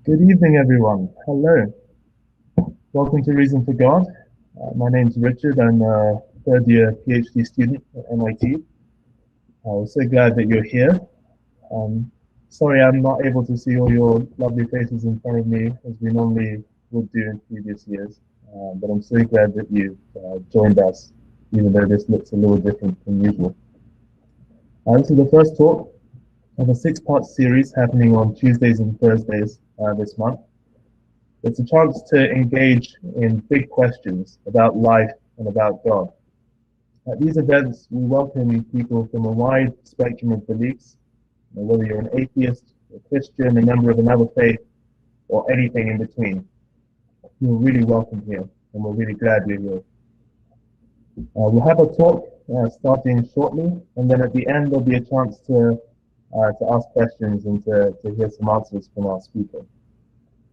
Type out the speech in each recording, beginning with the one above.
Good evening, everyone. Hello. Welcome to Reason for God. My name's Richard. I'm a third year PhD student at MIT. I'm so glad that you're here. Um, Sorry I'm not able to see all your lovely faces in front of me as we normally would do in previous years. But I'm so glad that you've joined us, even though this looks a little different from usual. This is the first talk of a six-part series happening on Tuesdays and Thursdays this month. It's a chance to engage in big questions about life and about God. At these events, we welcome people from a wide spectrum of beliefs, whether you're an atheist, a Christian, a member of another faith, or anything in between. You're really welcome here, and we're really glad you're here. We'll have a talk starting shortly, and then at the end, there'll be a chance to ask questions and to hear some answers from our speaker.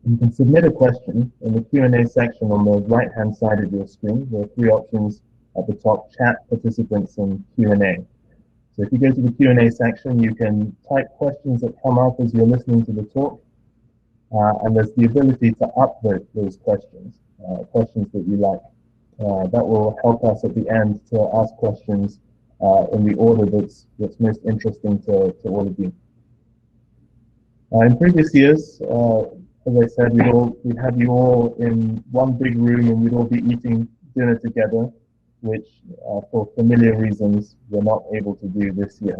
You can submit a question in the Q&A section on the right-hand side of your screen. There are three options at the top: chat, participants, and Q&A. So if you go to the Q&A section, you can type questions that come up as you're listening to the talk, and there's the ability to upvote those questions, questions that you like. That will help us at the end to ask questions in the order that's most interesting to all of you. In previous years, as I said, we'd have you all in one big room and we'd all be eating dinner together, which for familiar reasons we're not able to do this year.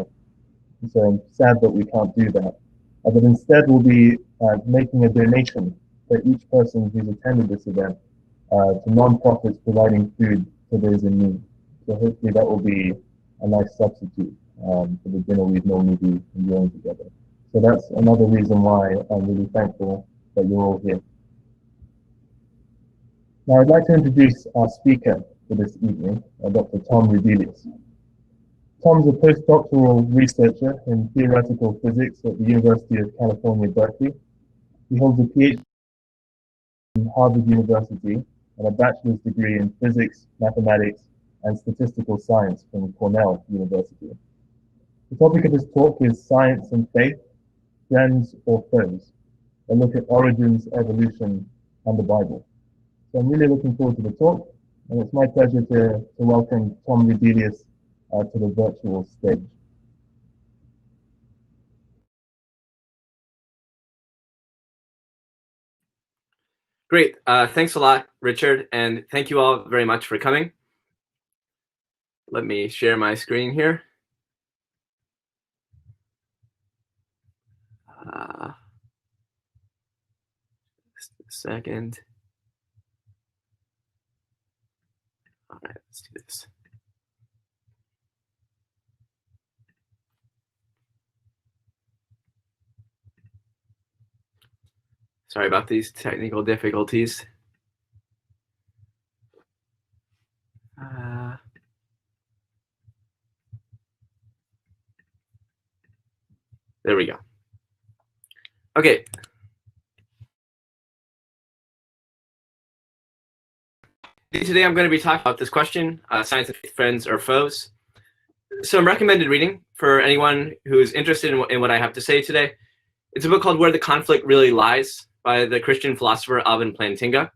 So I'm sad that we can't do that. But instead we'll be making a donation for each person who's attended this event to non-profits providing food to those in need. So hopefully that will be a nice substitute for the dinner we'd normally be enjoying together. So that's another reason why I'm really thankful that you're all here. Now I'd like to introduce our speaker for this evening, Dr. Tom RUDELIUS. Tom's a postdoctoral researcher in theoretical physics at the University of California, Berkeley. He holds a Ph.D. from Harvard University and a bachelor's degree in physics, mathematics, and statistical science from Cornell University. The topic of his talk is Science and Faith, Friends or Foes? A look at origins, evolution, and the Bible. So I'm really looking forward to the talk, and it's my pleasure to welcome Tom RUDELIUS to the virtual stage. Great. Thanks a lot, Richard, and thank you all very much for coming. Let me share my screen here. Just a second. All right, let's do this. Sorry about these technical difficulties. There we go. Okay. Today I'm going to be talking about this question, science and faith, friends or foes. Some recommended reading for anyone who's interested in what I have to say today. It's a book called Where the Conflict Really Lies by the Christian philosopher Alvin Plantinga.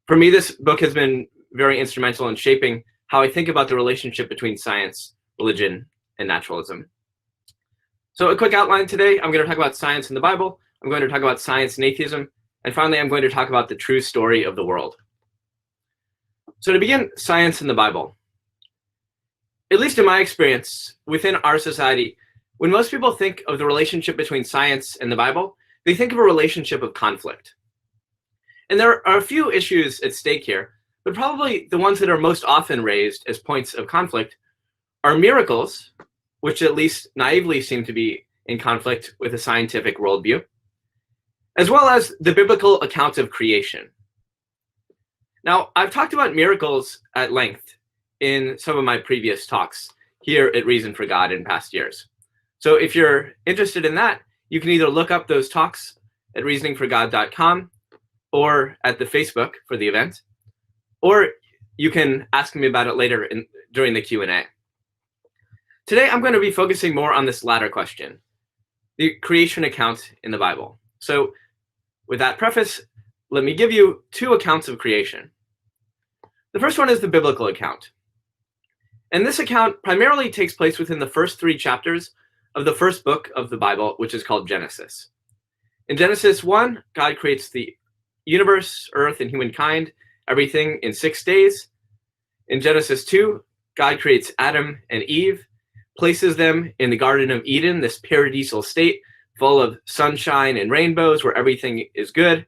For me, this book has been very instrumental in shaping how I think about the relationship between science, religion, and naturalism. So a quick outline today, I'm going to talk about science in the Bible, I'm going to talk about science and atheism, and finally I'm going to talk about the true story of the world. So to begin, science in the Bible. At least in my experience, within our society, when most people think of the relationship between science and the Bible, they think of a relationship of conflict. And there are a few issues at stake here, but probably the ones that are most often raised as points of conflict are miracles, which at least naively seem to be in conflict with a scientific worldview, as well as the biblical account of creation. Now, I've talked about miracles at length in some of my previous talks here at Reason for God in past years. So if you're interested in that, you can either look up those talks at reasoningforgod.com or at the Facebook for the event, or you can ask me about it later during the Q&A. Today, I'm going to be focusing more on this latter question, the creation account in the Bible. So with that preface, let me give you two accounts of creation. The first one is the biblical account. And this account primarily takes place within the first 3 chapters of the first book of the Bible, which is called Genesis. In Genesis 1, God creates the universe, earth, and humankind, everything in 6 days. In Genesis 2, God creates Adam and Eve, places them in the Garden of Eden, this paradisal state full of sunshine and rainbows where everything is good.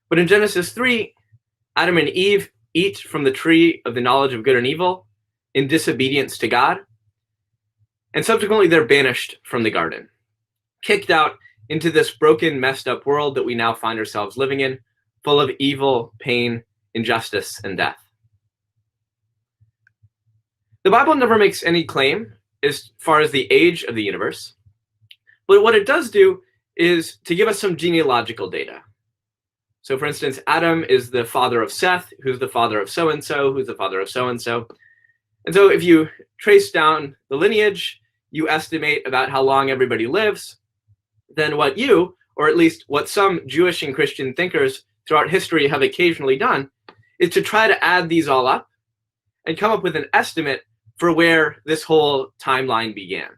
But in Genesis 3, Adam and Eve eat from the tree of the knowledge of good and evil in disobedience to God. And subsequently, they're banished from the garden, kicked out into this broken, messed up world that we now find ourselves living in, full of evil, pain, injustice, and death. The Bible never makes any claim as far as the age of the universe, but what it does do is to give us some genealogical data. So for instance, Adam is the father of Seth, who's the father of so-and-so, who's the father of so-and-so. And so if you trace down the lineage, you estimate about how long everybody lives, then what you, or at least what some Jewish and Christian thinkers throughout history have occasionally done, is to try to add these all up and come up with an estimate for where this whole timeline began.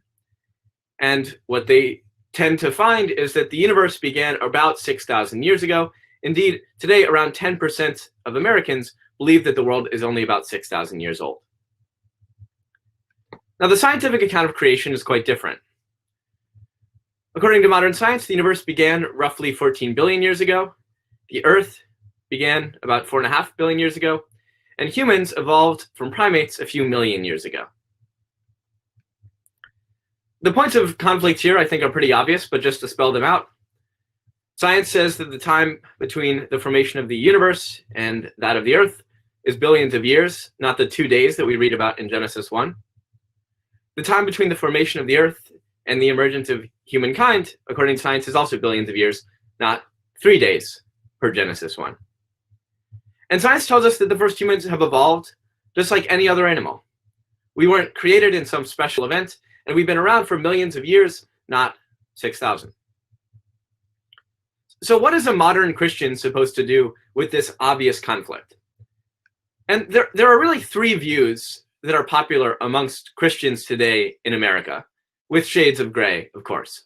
And what they tend to find is that the universe began about 6,000 years ago. Indeed, today around 10% of Americans believe that the world is only about 6,000 years old. Now, the scientific account of creation is quite different. According to modern science, the universe began roughly 14 billion years ago. The Earth began about 4.5 billion years ago. And humans evolved from primates a few million years ago. The points of conflict here, I think, are pretty obvious, but just to spell them out. Science says that the time between the formation of the universe and that of the Earth is billions of years, not the 2 days that we read about in Genesis 1. The time between the formation of the Earth and the emergence of humankind, according to science, is also billions of years, not 3 days per Genesis 1. And science tells us that the first humans have evolved just like any other animal. We weren't created in some special event, and we've been around for millions of years, not 6,000. So what is a modern Christian supposed to do with this obvious conflict? And there are really 3 views that are popular amongst Christians today in America, with shades of gray, of course.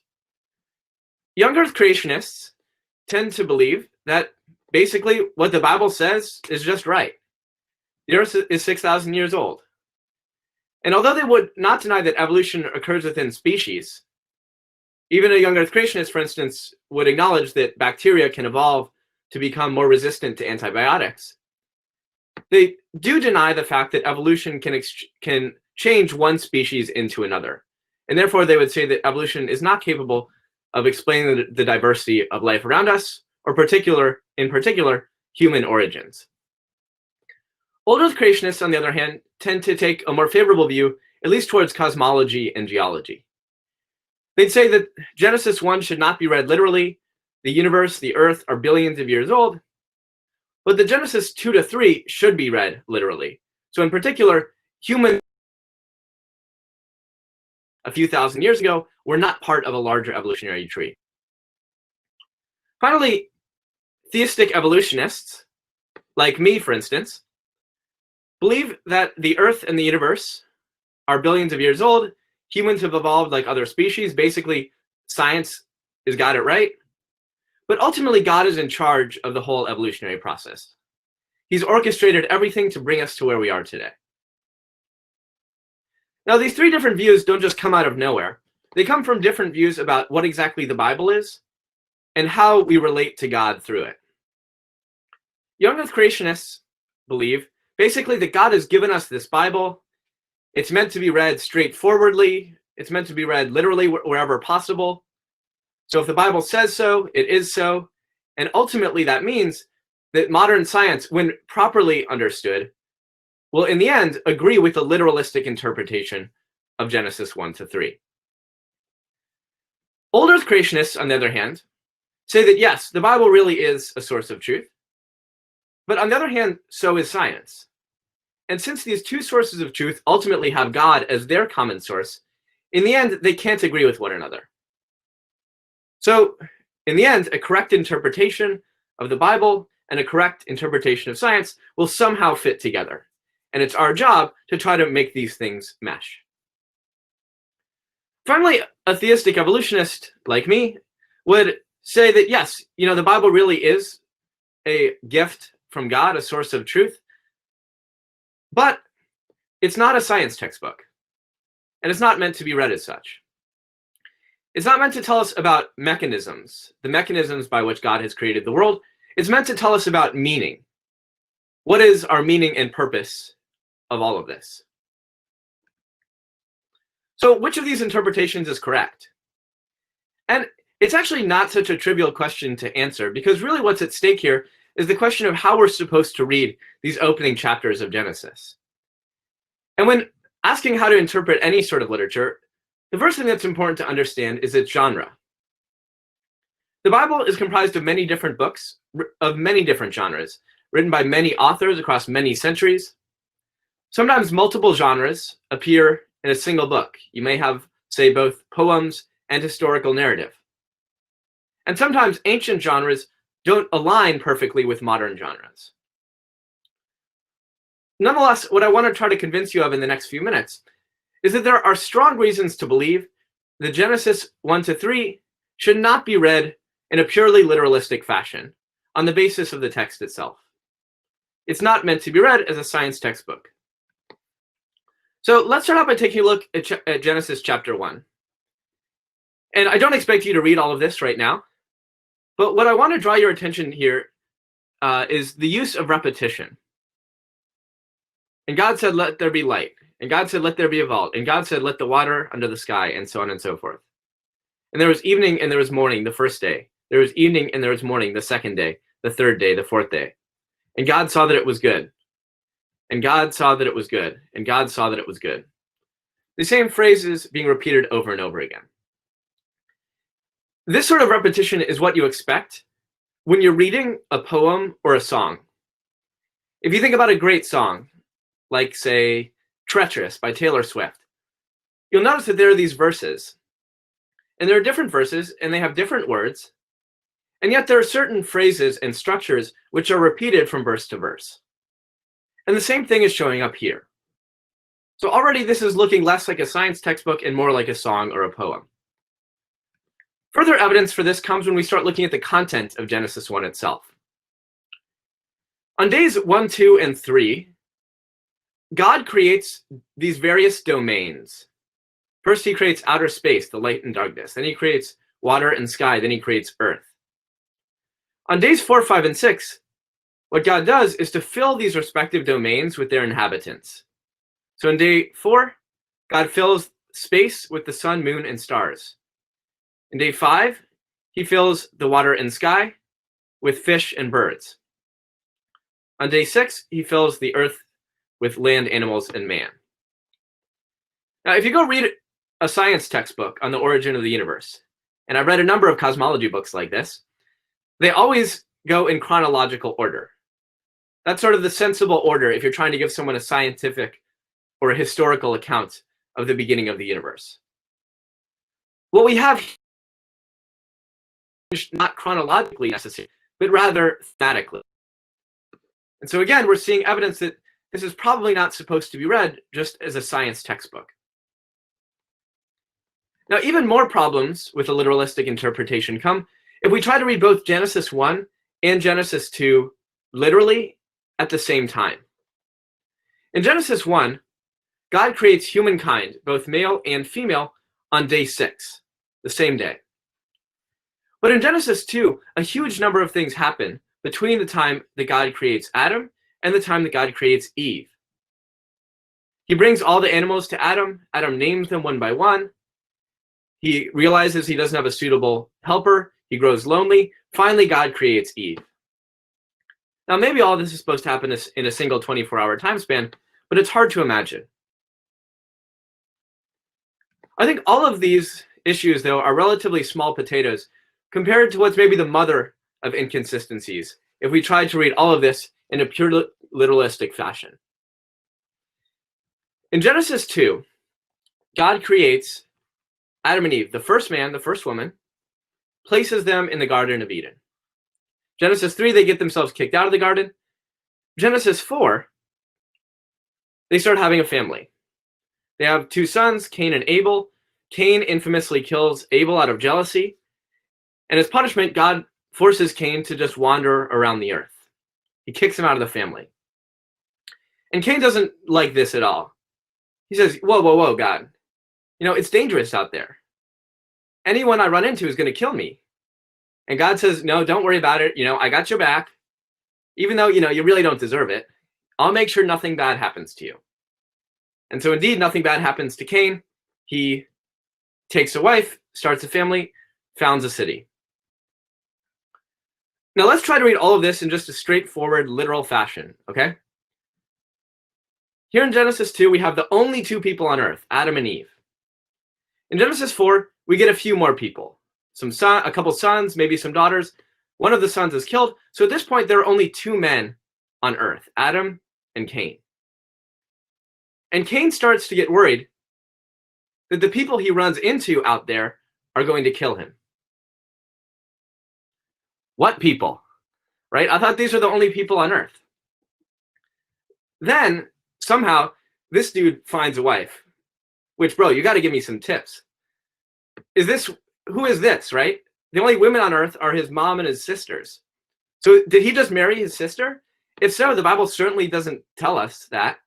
Young Earth creationists tend to believe that basically what the Bible says is just right. The Earth is 6,000 years old. And although they would not deny that evolution occurs within species, even a young Earth creationist, for instance, would acknowledge that bacteria can evolve to become more resistant to antibiotics. They do deny the fact that evolution can change one species into another. And therefore, they would say that evolution is not capable of explaining the diversity of life around us, or in particular, human origins. Old Earth creationists, on the other hand, tend to take a more favorable view, at least towards cosmology and geology. They'd say that Genesis 1 should not be read literally. The universe, the Earth, are billions of years old. But the Genesis 2 to 3 should be read literally. So in particular, humans a few thousand years ago were not part of a larger evolutionary tree. Finally, theistic evolutionists, like me, for instance, believe that the Earth and the universe are billions of years old. Humans have evolved like other species. Basically, science has got it right. But ultimately, God is in charge of the whole evolutionary process. He's orchestrated everything to bring us to where we are today. Now, these 3 different views don't just come out of nowhere. They come from different views about what exactly the Bible is and how we relate to God through it. Young Earth creationists believe basically that God has given us this Bible. It's meant to be read straightforwardly. It's meant to be read literally wherever possible. So if the Bible says so, it is so. And ultimately, that means that modern science, when properly understood, will in the end agree with the literalistic interpretation of Genesis 1 to 3. Old Earth creationists, on the other hand, say that yes, the Bible really is a source of truth. But on the other hand, so is science. And since these 2 sources of truth ultimately have God as their common source, in the end, they can't agree with one another. So in the end, a correct interpretation of the Bible and a correct interpretation of science will somehow fit together. And it's our job to try to make these things mesh. Finally, a theistic evolutionist like me would say that, yes, the Bible really is a gift from God, a source of truth, but it's not a science textbook, and it's not meant to be read as such. It's not meant to tell us about mechanisms, the mechanisms by which God has created the world. It's meant to tell us about meaning. What is our meaning and purpose of all of this? So which of these interpretations is correct? And it's actually not such a trivial question to answer, because really what's at stake here is the question of how we're supposed to read these opening chapters of Genesis. And when asking how to interpret any sort of literature, the first thing that's important to understand is its genre. The Bible is comprised of many different books of many different genres, written by many authors across many centuries. Sometimes multiple genres appear in a single book. You may have, say, both poems and historical narrative. And sometimes ancient genres don't align perfectly with modern genres. Nonetheless, what I want to try to convince you of in the next few minutes is that there are strong reasons to believe that Genesis 1 to 3 should not be read in a purely literalistic fashion on the basis of the text itself. It's not meant to be read as a science textbook. So let's start out by taking a look at Genesis chapter 1. And I don't expect you to read all of this right now, but what I want to draw your attention here is the use of repetition. And God said, let there be light. And God said, let there be a vault. And God said, let the water under the sky, and so on and so forth. And there was evening and there was morning the first day. There was evening and there was morning the second day, the third day, the fourth day. And God saw that it was good. And God saw that it was good. And God saw that it was good. The same phrases being repeated over and over again. This sort of repetition is what you expect when you're reading a poem or a song. If you think about a great song, like, say, Treacherous by Taylor Swift, you'll notice that there are these verses. And there are different verses, and they have different words. And yet there are certain phrases and structures which are repeated from verse to verse. And the same thing is showing up here. So already this is looking less like a science textbook and more like a song or a poem. Further evidence for this comes when we start looking at the content of Genesis 1 itself. On days 1, 2, and 3, God creates these various domains. First, he creates outer space, the light and darkness. Then he creates water and sky. Then he creates earth. On days 4, 5, and 6, what God does is to fill these respective domains with their inhabitants. So on day 4, God fills space with the sun, moon, and stars. In day 5, he fills the water and sky with fish and birds. On day 6, he fills the earth with land, animals, and man. Now, if you go read a science textbook on the origin of the universe, and I've read a number of cosmology books like this, they always go in chronological order. That's sort of the sensible order if you're trying to give someone a scientific or a historical account of the beginning of the universe. What we have is not chronologically necessary, but rather thematically. And so again, we're seeing evidence that this is probably not supposed to be read just as a science textbook. Now, even more problems with a literalistic interpretation come if we try to read both Genesis 1 and Genesis 2 literally at the same time. In Genesis 1, God creates humankind, both male and female, on day 6, the same day. But in Genesis 2, a huge number of things happen between the time that God creates Adam and the time that God creates Eve. He brings all the animals to Adam. Adam names them one by one. He realizes he doesn't have a suitable helper. He grows lonely. Finally, God creates Eve. Now, maybe all this is supposed to happen in a single 24-hour time span, but it's hard to imagine. I think all of these issues, though, are relatively small potatoes compared to what's maybe the mother of inconsistencies if we try to read all of this in a pure literalistic fashion. In Genesis 2, God creates Adam and Eve, the first man, the first woman, places them in the Garden of Eden. Genesis 3, they get themselves kicked out of the garden. Genesis 4, they start having a family. They have two sons, Cain and Abel. Cain infamously kills Abel out of jealousy. And as punishment, God forces Cain to just wander around the earth. He kicks him out of the family. And Cain doesn't like this at all. He says, whoa, whoa, whoa, God. It's dangerous out there. Anyone I run into is going to kill me. And God says, no, don't worry about it. I got your back. Even though, you really don't deserve it. I'll make sure nothing bad happens to you. And so indeed, nothing bad happens to Cain. He takes a wife, starts a family, founds a city. Now let's try to read all of this in just a straightforward, literal fashion, okay? Here in Genesis 2, we have the only two people on earth, Adam and Eve. In Genesis 4, we get a few more people. A couple sons, maybe some daughters. One of the sons is killed. So at this point, there are only two men on earth, Adam and Cain. And Cain starts to get worried that the people he runs into out there are going to kill him. What people? Right? I thought these are the only people on earth. Then, somehow, this dude finds a wife. Which, bro, you got to give me some tips. Who is this, right? The only women on earth are his mom and his sisters. So did he just marry his sister? If so, the Bible certainly doesn't tell us that.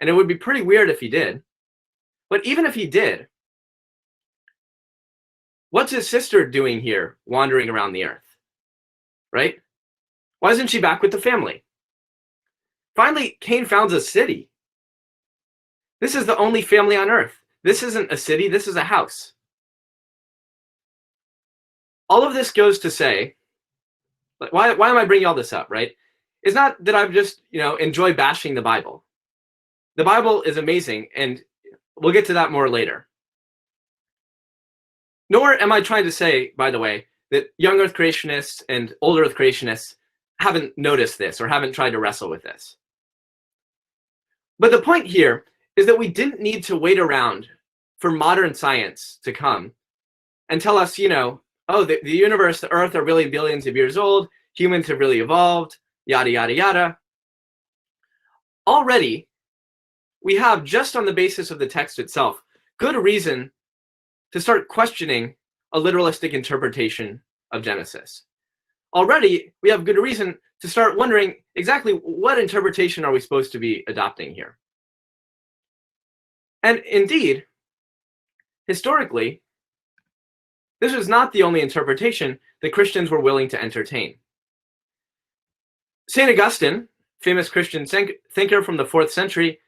And it would be pretty weird if he did. But even if he did, what's his sister doing here, wandering around the earth? Right? Why isn't she back with the family? Finally, Cain founds a city. This is the only family on earth. This isn't a city, this is a house. All of this goes to say, why am I bringing all this up, right? It's not that I just, enjoy bashing the Bible. The Bible is amazing, and we'll get to that more later. Nor am I trying to say, by the way, that young Earth creationists and old Earth creationists haven't noticed this or haven't tried to wrestle with this. But the point here is that we didn't need to wait around for modern science to come and tell us, oh, the universe, the Earth are really billions of years old, humans have really evolved, yada, yada, yada. Already, we have, just on the basis of the text itself, good reason to start questioning a literalistic interpretation of Genesis. Already, we have good reason to start wondering exactly what interpretation are we supposed to be adopting here. And indeed, historically, this was not the only interpretation that Christians were willing to entertain. St. Augustine, famous Christian thinker from the 4th century,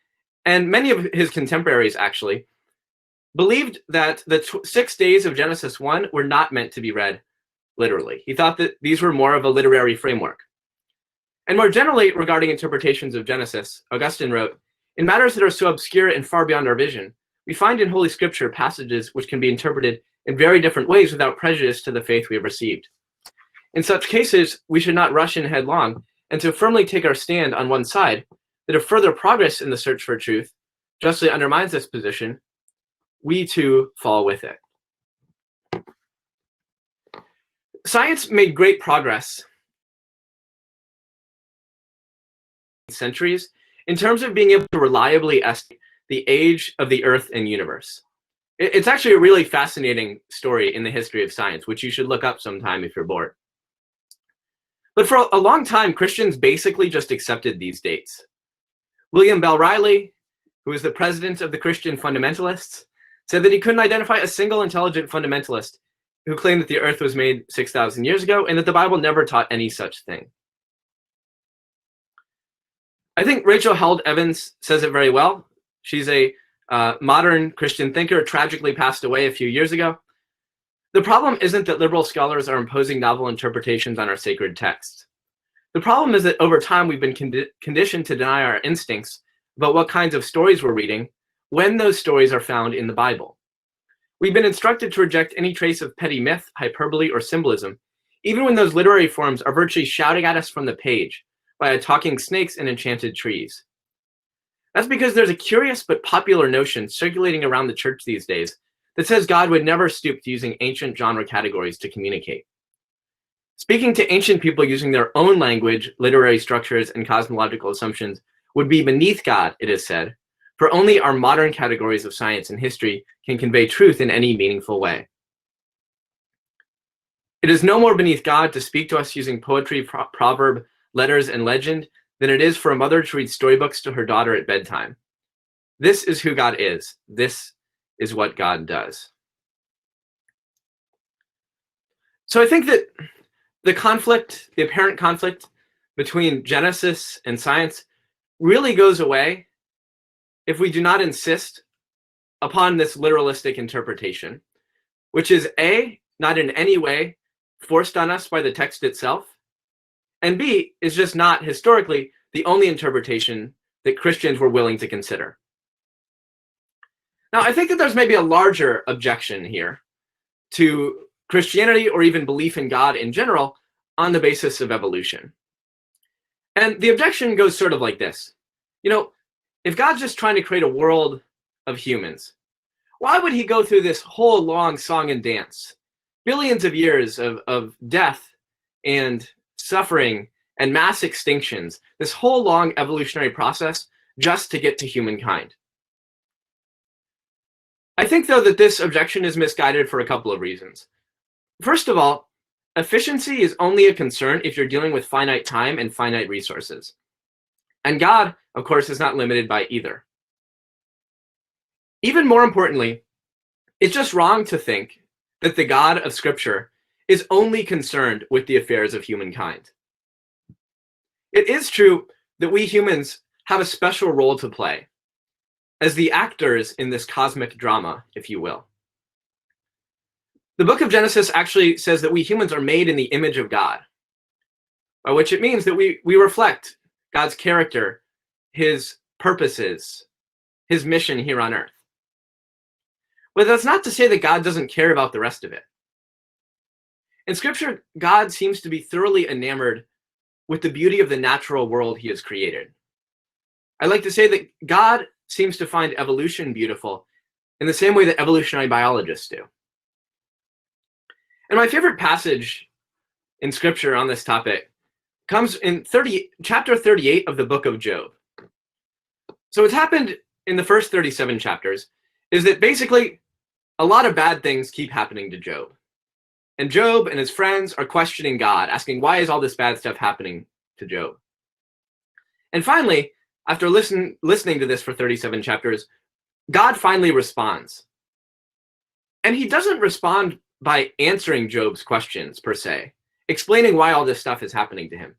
and many of his contemporaries actually, believed that the 6 days of Genesis 1 were not meant to be read literally. He thought that these were more of a literary framework. And more generally, regarding interpretations of Genesis, Augustine wrote, "In matters that are so obscure and far beyond our vision, we find in Holy Scripture passages which can be interpreted in very different ways without prejudice to the faith we have received. In such cases, we should not rush in headlong and so firmly take our stand on one side that if further progress in the search for truth justly undermines this position, we too fall with it." Science made great progress in centuries in terms of being able to reliably estimate the age of the Earth and universe. It's actually a really fascinating story in the history of science, which you should look up sometime if you're bored. But for a long time, Christians basically just accepted these dates. William Bell Riley, who was the president of the Christian fundamentalists, said that he couldn't identify a single intelligent fundamentalist who claimed that the Earth was made 6,000 years ago and that the Bible never taught any such thing. I think Rachel Held Evans says it very well. She's a modern Christian thinker, tragically passed away a few years ago. The problem isn't that liberal scholars are imposing novel interpretations on our sacred texts. The problem is that over time we've been conditioned to deny our instincts about what kinds of stories we're reading when those stories are found in the Bible. We've been instructed to reject any trace of petty myth, hyperbole, or symbolism, even when those literary forms are virtually shouting at us from the page by talking snakes and enchanted trees. That's because there's a curious but popular notion circulating around the church these days that says God would never stoop to using ancient genre categories to communicate. Speaking to ancient people using their own language, literary structures, and cosmological assumptions would be beneath God, it is said, for only our modern categories of science and history can convey truth in any meaningful way. It is no more beneath God to speak to us using poetry, proverb, letters, and legend than it is for a mother to read storybooks to her daughter at bedtime. This is who God is. This is what God does. So I think that the conflict, the apparent conflict between Genesis and science really goes away if we do not insist upon this literalistic interpretation, which is A, not in any way forced on us by the text itself, and B, is just not historically the only interpretation that Christians were willing to consider. Now, I think that there's maybe a larger objection here to Christianity or even belief in God in general on the basis of evolution. And the objection goes sort of like this. If God's just trying to create a world of humans, why would he go through this whole long song and dance? Billions of years of death and suffering and mass extinctions, this whole long evolutionary process just to get to humankind. I think, though, that this objection is misguided for a couple of reasons. First of all, efficiency is only a concern if you're dealing with finite time and finite resources. And God, of course, is not limited by either. Even more importantly, it's just wrong to think that the God of Scripture is only concerned with the affairs of humankind. It is true that we humans have a special role to play as the actors in this cosmic drama, if you will. The book of Genesis actually says that we humans are made in the image of God, by which it means that we reflect God's character, his purposes, his mission here on earth. But that's not to say that God doesn't care about the rest of it. In Scripture, God seems to be thoroughly enamored with the beauty of the natural world he has created. I like to say that God seems to find evolution beautiful in the same way that evolutionary biologists do. And my favorite passage in Scripture on this topic comes in chapter 38 of the book of Job. So what's happened in the first 37 chapters is that basically a lot of bad things keep happening to Job. And Job and his friends are questioning God, asking, why is all this bad stuff happening to Job? And finally, after listening to this for 37 chapters, God finally responds. And he doesn't respond by answering Job's questions, per se, explaining why all this stuff is happening to him.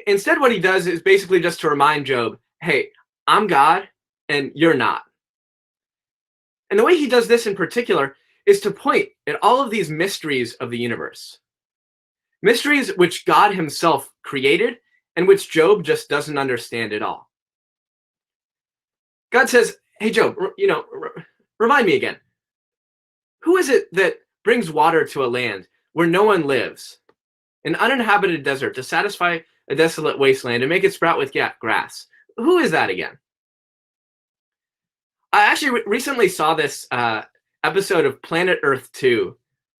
Instead, what he does is basically just to remind Job, hey, I'm God, and you're not. And the way he does this in particular is to point at all of these mysteries of the universe. Mysteries which God himself created and which Job just doesn't understand at all. God says, hey, Job, remind me again. Who is it that brings water to a land where no one lives, an uninhabited desert to satisfy a desolate wasteland and make it sprout with grass? Who is that again? I actually recently saw this episode of Planet Earth 2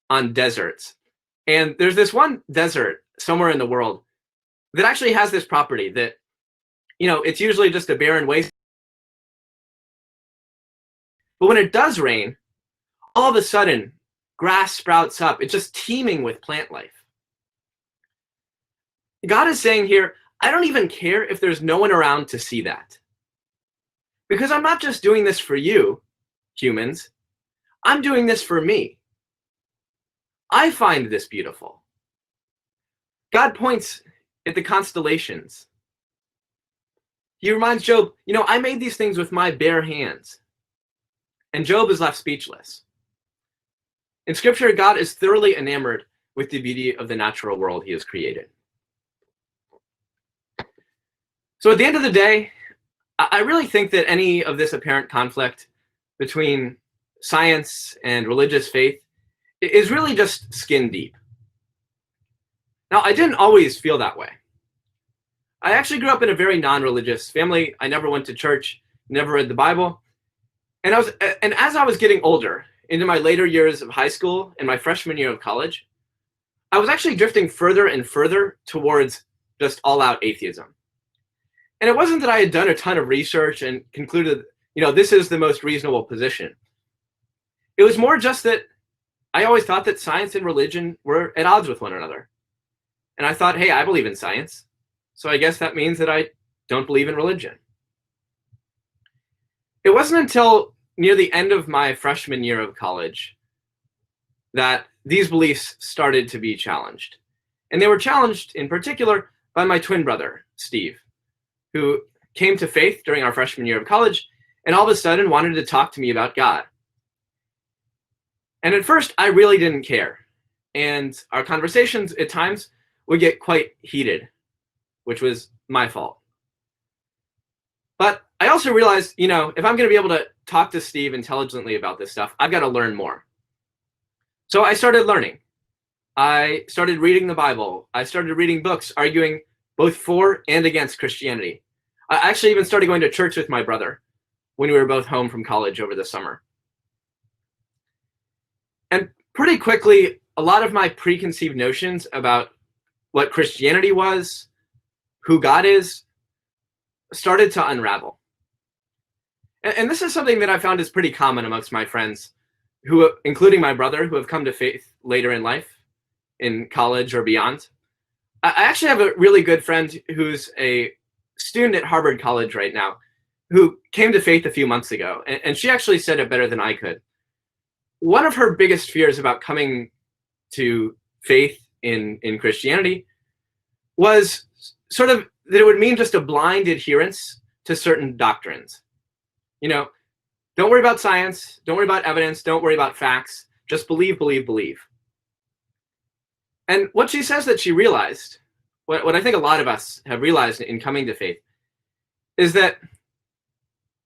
on deserts. And there's this one desert somewhere in the world that actually has this property that, it's usually just a barren waste. But when it does rain, all of a sudden, grass sprouts up. It's just teeming with plant life. God is saying here, I don't even care if there's no one around to see that. Because I'm not just doing this for you, humans. I'm doing this for me. I find this beautiful. God points at the constellations. He reminds Job, I made these things with my bare hands. And Job is left speechless. In Scripture, God is thoroughly enamored with the beauty of the natural world he has created. So at the end of the day, I really think that any of this apparent conflict between science and religious faith is really just skin deep. Now, I didn't always feel that way. I actually grew up in a very non-religious family. I never went to church, never read the Bible. And as I was getting older, into my later years of high school and my freshman year of college, I was actually drifting further and further towards just all-out atheism. And it wasn't that I had done a ton of research and concluded, this is the most reasonable position. It was more just that I always thought that science and religion were at odds with one another. And I thought, hey, I believe in science, so I guess that means that I don't believe in religion. It wasn't until near the end of my freshman year of college that these beliefs started to be challenged. And they were challenged in particular by my twin brother, Steve, who came to faith during our freshman year of college and all of a sudden wanted to talk to me about God. And at first, I really didn't care. And our conversations at times would get quite heated, which was my fault. But I also realized, if I'm going to be able to talk to Steve intelligently about this stuff, I've got to learn more. So I started learning. I started reading the Bible. I started reading books arguing both for and against Christianity. I actually even started going to church with my brother when we were both home from college over the summer. And pretty quickly, a lot of my preconceived notions about what Christianity was, who God is, started to unravel. And this is something that I found is pretty common amongst my friends, who, including my brother, who have come to faith later in life, in college or beyond. I actually have a really good friend who's a student at Harvard College right now, who came to faith a few months ago, and she actually said it better than I could. One of her biggest fears about coming to faith in Christianity was sort of that it would mean just a blind adherence to certain doctrines. Don't worry about science, don't worry about evidence, don't worry about facts, just believe, believe, believe. And what she says that she realized, what I think a lot of us have realized in coming to faith, is that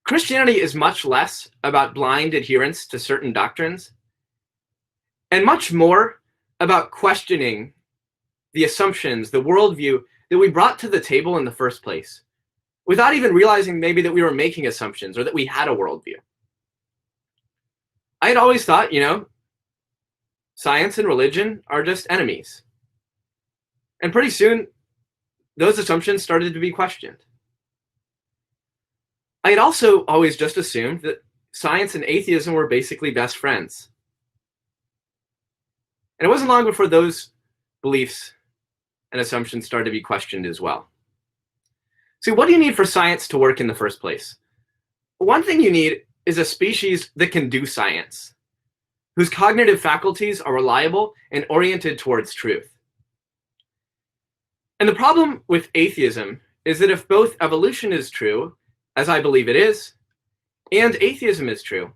Christianity is much less about blind adherence to certain doctrines and much more about questioning the assumptions, the worldview that we brought to the table in the first place, without even realizing maybe that we were making assumptions or that we had a worldview. I had always thought, science and religion are just enemies. And pretty soon, those assumptions started to be questioned. I had also always just assumed that science and atheism were basically best friends. And it wasn't long before those beliefs and assumptions started to be questioned as well. See, what do you need for science to work in the first place? One thing you need is a species that can do science, whose cognitive faculties are reliable and oriented towards truth. And the problem with atheism is that if both evolution is true, as I believe it is, and atheism is true,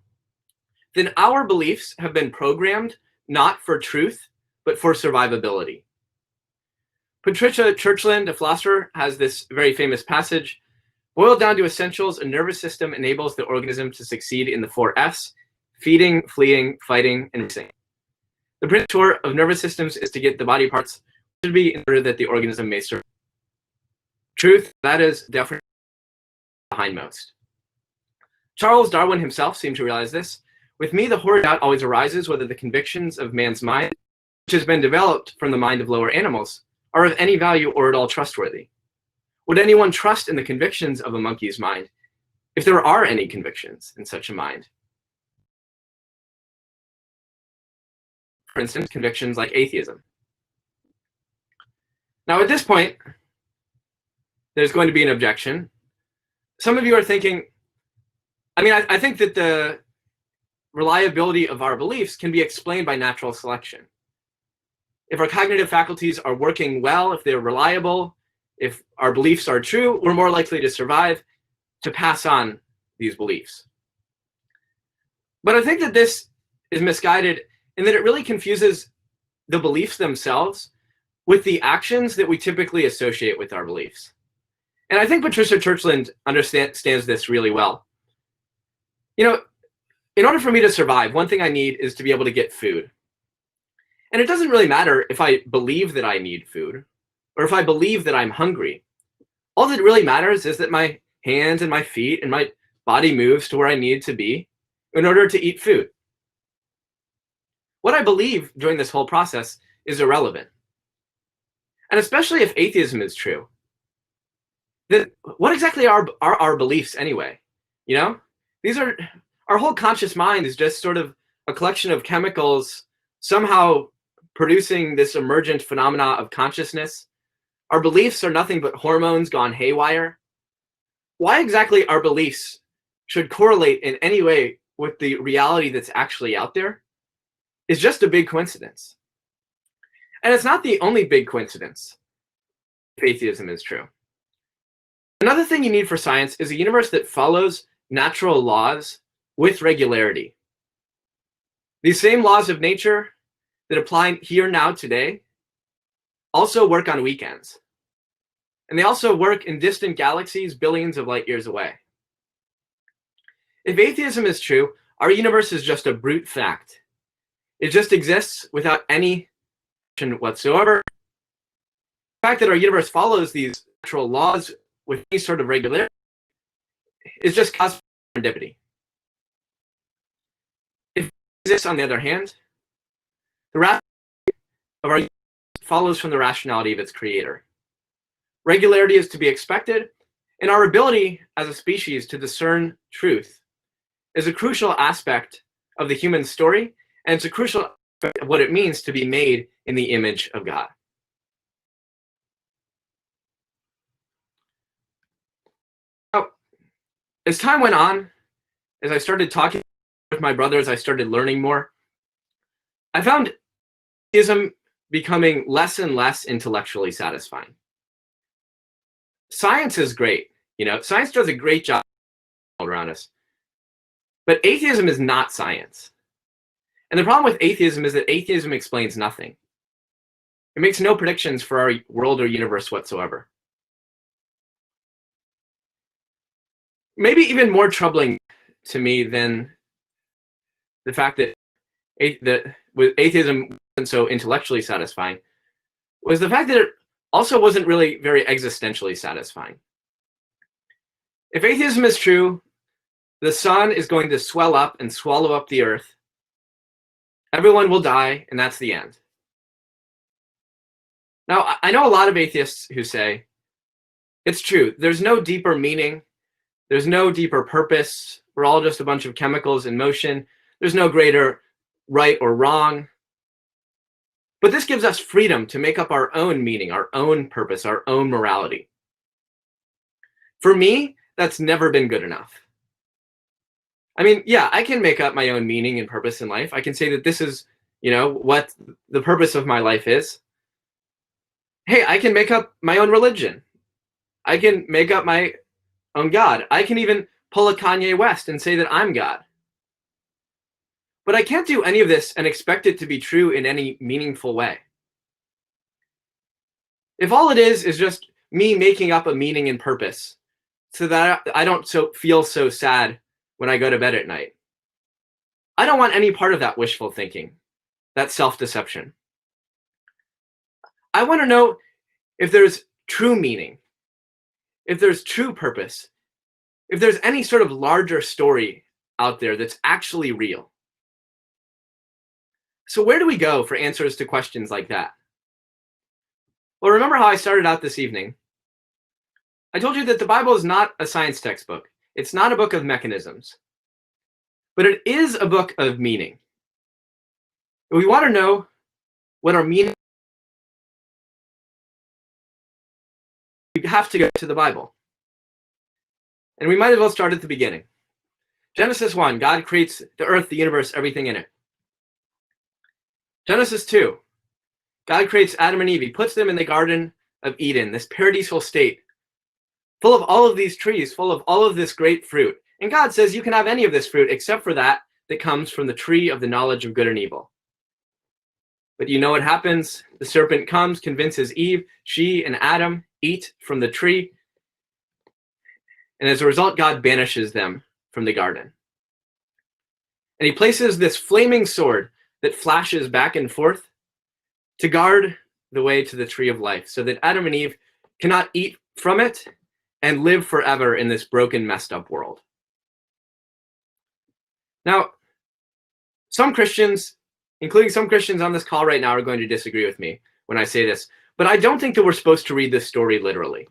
then our beliefs have been programmed not for truth, but for survivability. Patricia Churchland, a philosopher, has this very famous passage: boiled down to essentials, a nervous system enables the organism to succeed in the 4 Fs: feeding, fleeing, fighting, and resisting. The principle of nervous systems is to get the body parts to be in order that the organism may survive. Truth, that is definitely behind most. Charles Darwin himself seemed to realize this. With me, the horror doubt always arises whether the convictions of man's mind, which has been developed from the mind of lower animals, are of any value or at all trustworthy. Would anyone trust in the convictions of a monkey's mind, if there are any convictions in such a mind? For instance, convictions like atheism. Now, at this point, there's going to be an objection. Some of you are thinking, I think that the reliability of our beliefs can be explained by natural selection. If our cognitive faculties are working well, if they're reliable, if our beliefs are true, we're more likely to survive, to pass on these beliefs. But I think that this is misguided in that it really confuses the beliefs themselves with the actions that we typically associate with our beliefs. And I think Patricia Churchland understands this really well. In order for me to survive, one thing I need is to be able to get food. And it doesn't really matter if I believe that I need food or if I believe that I'm hungry. All that really matters is that my hands and my feet and my body moves to where I need to be in order to eat food. What I believe during this whole process is irrelevant. And especially if atheism is true, then what exactly are our beliefs anyway? You know, these are our whole conscious mind is just sort of a collection of chemicals somehow producing this emergent phenomena of consciousness. Our beliefs are nothing but hormones gone haywire. Why exactly our beliefs should correlate in any way with the reality that's actually out there is just a big coincidence. And it's not the only big coincidence if atheism is true. Another thing you need for science is a universe that follows natural laws with regularity. These same laws of nature that apply here now today also work on weekends. And they also work in distant galaxies billions of light years away. If atheism is true, our universe is just a brute fact. It just exists without any action whatsoever. The fact that our universe follows these natural laws with any sort of regularity is just cosmic serendipity. If it exists, on the other hand, the rationality of our universe follows from the rationality of its creator. Regularity is to be expected, and our ability as a species to discern truth is a crucial aspect of the human story, and it's a crucial aspect of what it means to be made in the image of God. Now, as time went on, as I started talking with my brothers, I started learning more. I found atheism becoming less and less intellectually satisfying. Science is great, science does a great job all around us. But atheism is not science. And the problem with atheism is that atheism explains nothing. It makes no predictions for our world or universe whatsoever. Maybe even more troubling to me than the fact that atheism wasn't so intellectually satisfying was the fact that it also wasn't really very existentially satisfying. If atheism is true, the sun is going to swell up and swallow up the earth. Everyone will die, and that's the end. Now, I know a lot of atheists who say, it's true, there's no deeper meaning, there's no deeper purpose, we're all just a bunch of chemicals in motion, there's no greater right or wrong. But this gives us freedom to make up our own meaning, our own purpose, our own morality. For me, that's never been good enough. I mean, yeah, I can make up my own meaning and purpose in life. I can say that this is, what the purpose of my life is. Hey, I can make up my own religion. I can make up my own God. I can even pull a Kanye West and say that I'm God. But I can't do any of this and expect it to be true in any meaningful way. If all it is just me making up a meaning and purpose so that I don't feel so sad when I go to bed at night, I don't want any part of that wishful thinking, that self-deception. I want to know if there's true meaning, if there's true purpose, if there's any sort of larger story out there that's actually real. So where do we go for answers to questions like that? Well, remember how I started out this evening? I told you that the Bible is not a science textbook. It's not a book of mechanisms. But it is a book of meaning. If we want to know what our meaning is, we have to go to the Bible. And we might as well start at the beginning. Genesis 1, God creates the earth, the universe, everything in it. Genesis 2, God creates Adam and Eve. He puts them in the Garden of Eden, this paradisal state, full of all of these trees, full of all of this great fruit. And God says you can have any of this fruit except for that comes from the tree of the knowledge of good and evil. But you know what happens? The serpent comes, convinces Eve, she and Adam eat from the tree. And as a result, God banishes them from the garden. And he places this flaming sword that flashes back and forth to guard the way to the tree of life so that Adam and Eve cannot eat from it and live forever in this broken, messed up world. Now, some Christians, including some Christians on this call right now, are going to disagree with me when I say this. But I don't think that we're supposed to read this story literally.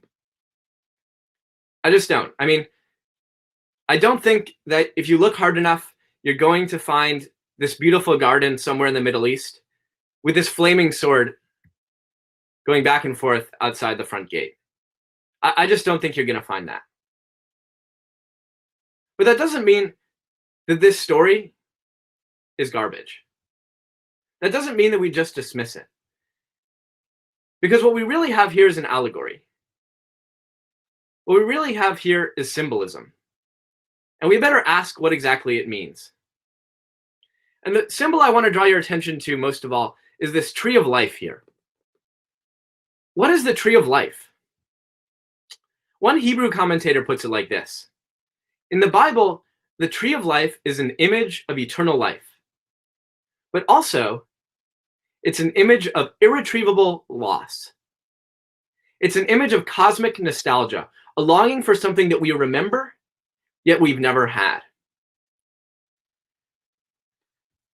I just don't. I mean, I don't think that if you look hard enough, you're going to find this beautiful garden somewhere in the Middle East with this flaming sword going back and forth outside the front gate. I just don't think you're going to find that. But that doesn't mean that this story is garbage. That doesn't mean that we just dismiss it. Because what we really have here is an allegory. What we really have here is symbolism. And we better ask what exactly it means. And the symbol I want to draw your attention to most of all is this tree of life here. What is the tree of life? One Hebrew commentator puts it like this. In the Bible, the tree of life is an image of eternal life. But also, it's an image of irretrievable loss. It's an image of cosmic nostalgia, a longing for something that we remember, yet we've never had.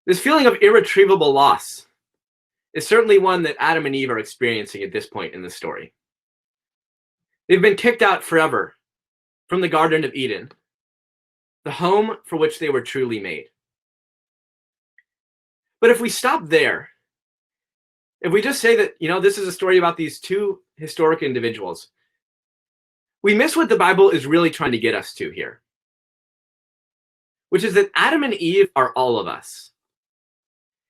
This feeling of irretrievable loss is certainly one that Adam and Eve are experiencing at this point in the story. They've been kicked out forever from the Garden of Eden, the home for which they were truly made. But if we stop there, if we just say that, this is a story about these two historic individuals, we miss what the Bible is really trying to get us to here, which is that Adam and Eve are all of us.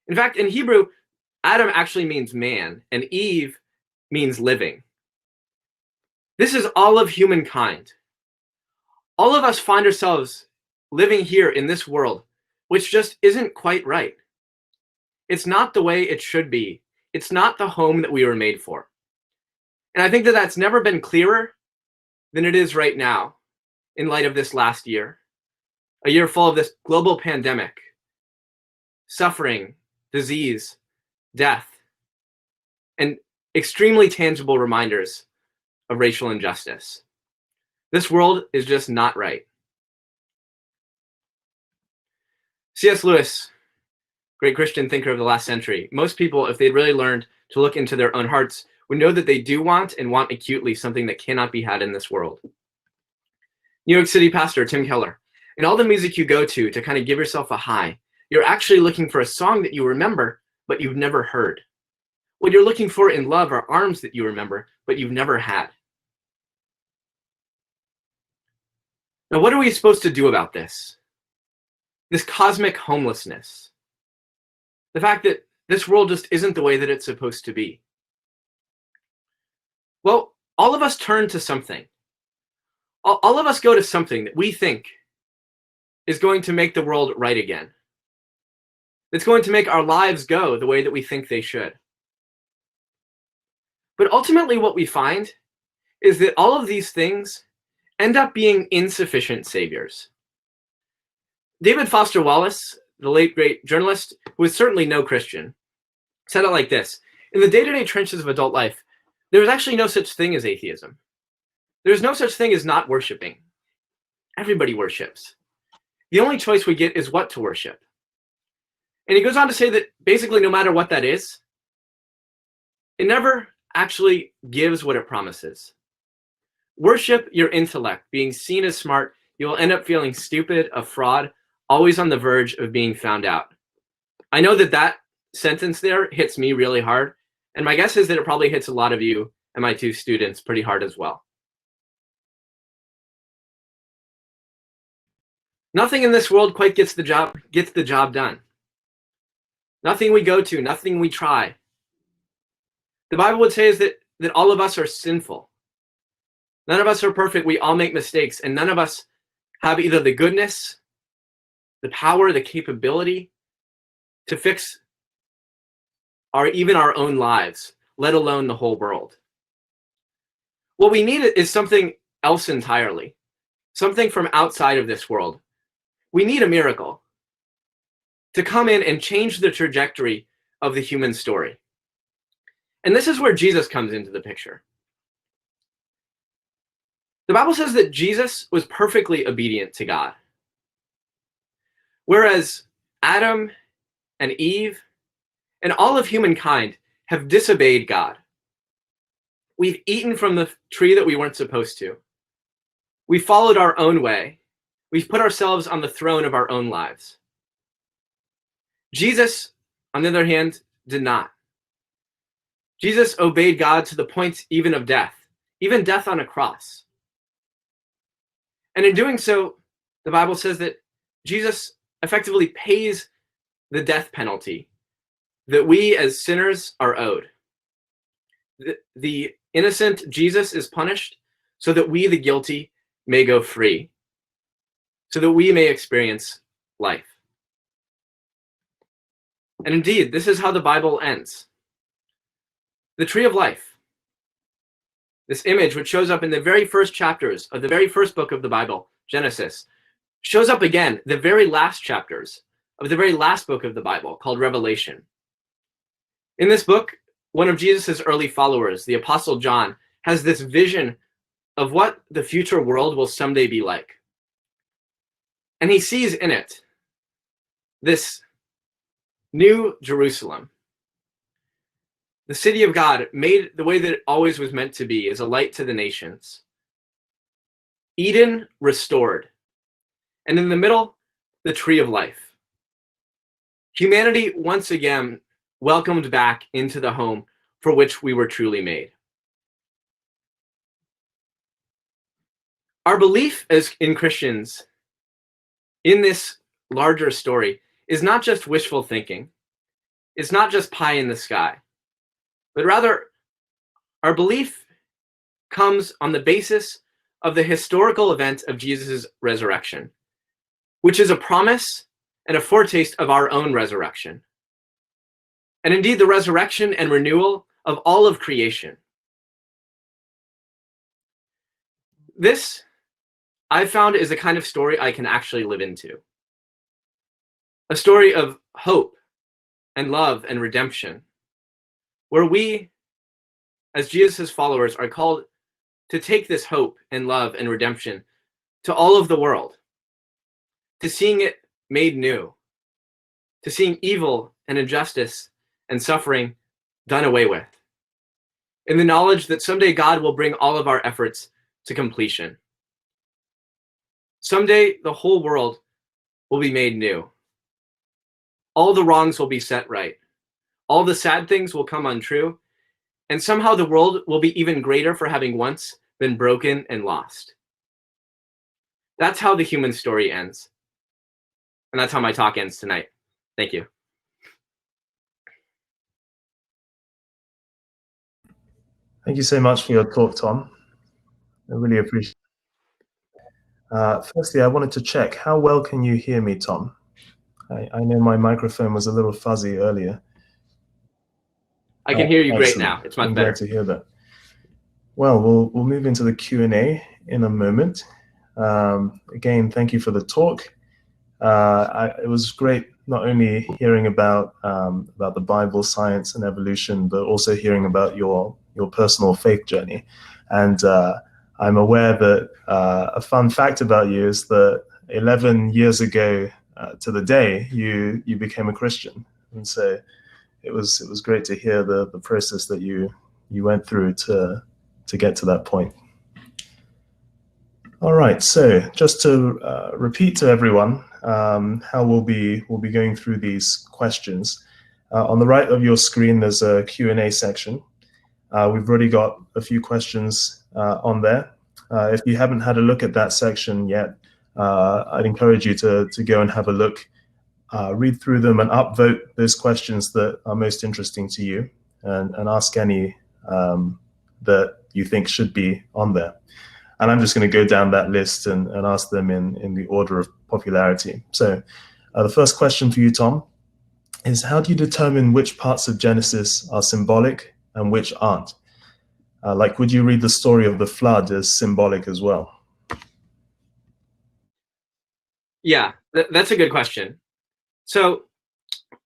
In fact, in Hebrew, Adam actually means man, and Eve means living. This is all of humankind. All of us find ourselves living here in this world, which just isn't quite right. It's not the way it should be. It's not the home that we were made for. And I think that that's never been clearer than it is right now in light of this last year, a year full of this global pandemic, suffering, disease, death, and extremely tangible reminders of racial injustice. This world is just not right. C.S. Lewis, great Christian thinker of the last century, most people, if they'd really learned to look into their own hearts, would know that they do want and want acutely something that cannot be had in this world. New York City pastor Tim Keller, in all the music you go to kind of give yourself a high, you're actually looking for a song that you remember, but you've never heard. What you're looking for in love are arms that you remember, but you've never had. Now, what are we supposed to do about this? This cosmic homelessness. The fact that this world just isn't the way that it's supposed to be. Well, all of us turn to something. All of us go to something that we think is going to make the world right again. It's going to make our lives go the way that we think they should. But ultimately what we find is that all of these things end up being insufficient saviors. David Foster Wallace, the late great journalist, who was certainly no Christian, said it like this: in the day-to-day trenches of adult life, there is actually no such thing as atheism. There's no such thing as not worshiping. Everybody worships. The only choice we get is what to worship. And he goes on to say that basically no matter what that is, it never actually gives what it promises. Worship your intellect, being seen as smart. You will end up feeling stupid, a fraud, always on the verge of being found out. I know that that sentence there hits me really hard, and my guess is that it probably hits a lot of you and my two students pretty hard as well. Nothing in this world quite gets the job done. Nothing we go to, nothing we try. The Bible would say is that all of us are sinful. None of us are perfect. We all make mistakes, and none of us have either the goodness, the power, the capability to fix even our own lives, let alone the whole world. What we need is something else entirely, something from outside of this world. We need a miracle to come in and change the trajectory of the human story. And this is where Jesus comes into the picture. The Bible says that Jesus was perfectly obedient to God, whereas Adam and Eve and all of humankind have disobeyed God. we've eaten from the tree that we weren't supposed to. We followed our own way. We've put ourselves on the throne of our own lives. Jesus, on the other hand, did not. Jesus obeyed God to the point even of death, even death on a cross. And in doing so, the Bible says that Jesus effectively pays the death penalty that we as sinners are owed. The innocent Jesus is punished so that we, the guilty, may go free, so that we may experience life. And indeed, this is how the Bible ends. The tree of life, this image which shows up in the very first chapters of the very first book of the Bible, Genesis, shows up again the very last chapters of the very last book of the Bible, called Revelation. In this book, one of Jesus's early followers, the Apostle John, has this vision of what the future world will someday be like. And he sees in it this new Jerusalem, the city of God, made the way that it always was meant to be, as a light to the nations. Eden restored. And in the middle, the tree of life. Humanity once again welcomed back into the home for which we were truly made. Our belief as in Christians in this larger story is not just wishful thinking. It's not just pie in the sky, but rather our belief comes on the basis of the historical event of Jesus' resurrection, which is a promise and a foretaste of our own resurrection. And indeed, the resurrection and renewal of all of creation. This, I've found, is the kind of story I can actually live into. A story of hope and love and redemption, where we, as Jesus' followers, are called to take this hope and love and redemption to all of the world, to seeing it made new, to seeing evil and injustice and suffering done away with, in the knowledge that someday God will bring all of our efforts to completion. Someday the whole world will be made new. All the wrongs will be set right. All the sad things will come untrue. And somehow the world will be even greater for having once been broken and lost. That's how the human story ends. And that's how my talk ends tonight. Thank you. Thank you so much for your talk, Tom. I really appreciate it. Firstly, I wanted to check, how well can you hear me, Tom? I know my microphone was a little fuzzy earlier. I can hear you great Excellent. now. It's much I'm better. glad to hear that. Well, we'll move into the Q&A in a moment. Again, thank you for the talk. It was great not only hearing about the Bible, science, and evolution, but also hearing about your personal faith journey. And I'm aware that a fun fact about you is that 11 years ago to the day, you became a Christian. And so it was great to hear the process that you went through to get to that point. All right, so just to repeat to everyone how we'll be going through these questions. On the right of your screen, there's a Q&A section. We've already got a few questions on there. If you haven't had a look at that section yet, I'd encourage you to go and have a look, read through them and upvote those questions that are most interesting to you, and ask any that you think should be on there. And I'm just going to go down that list and ask them in the order of popularity. So the first question for you, Tom, is how do you determine which parts of Genesis are symbolic and which aren't? Like, would you read the story of the flood as symbolic as well? Yeah, that's a good question. So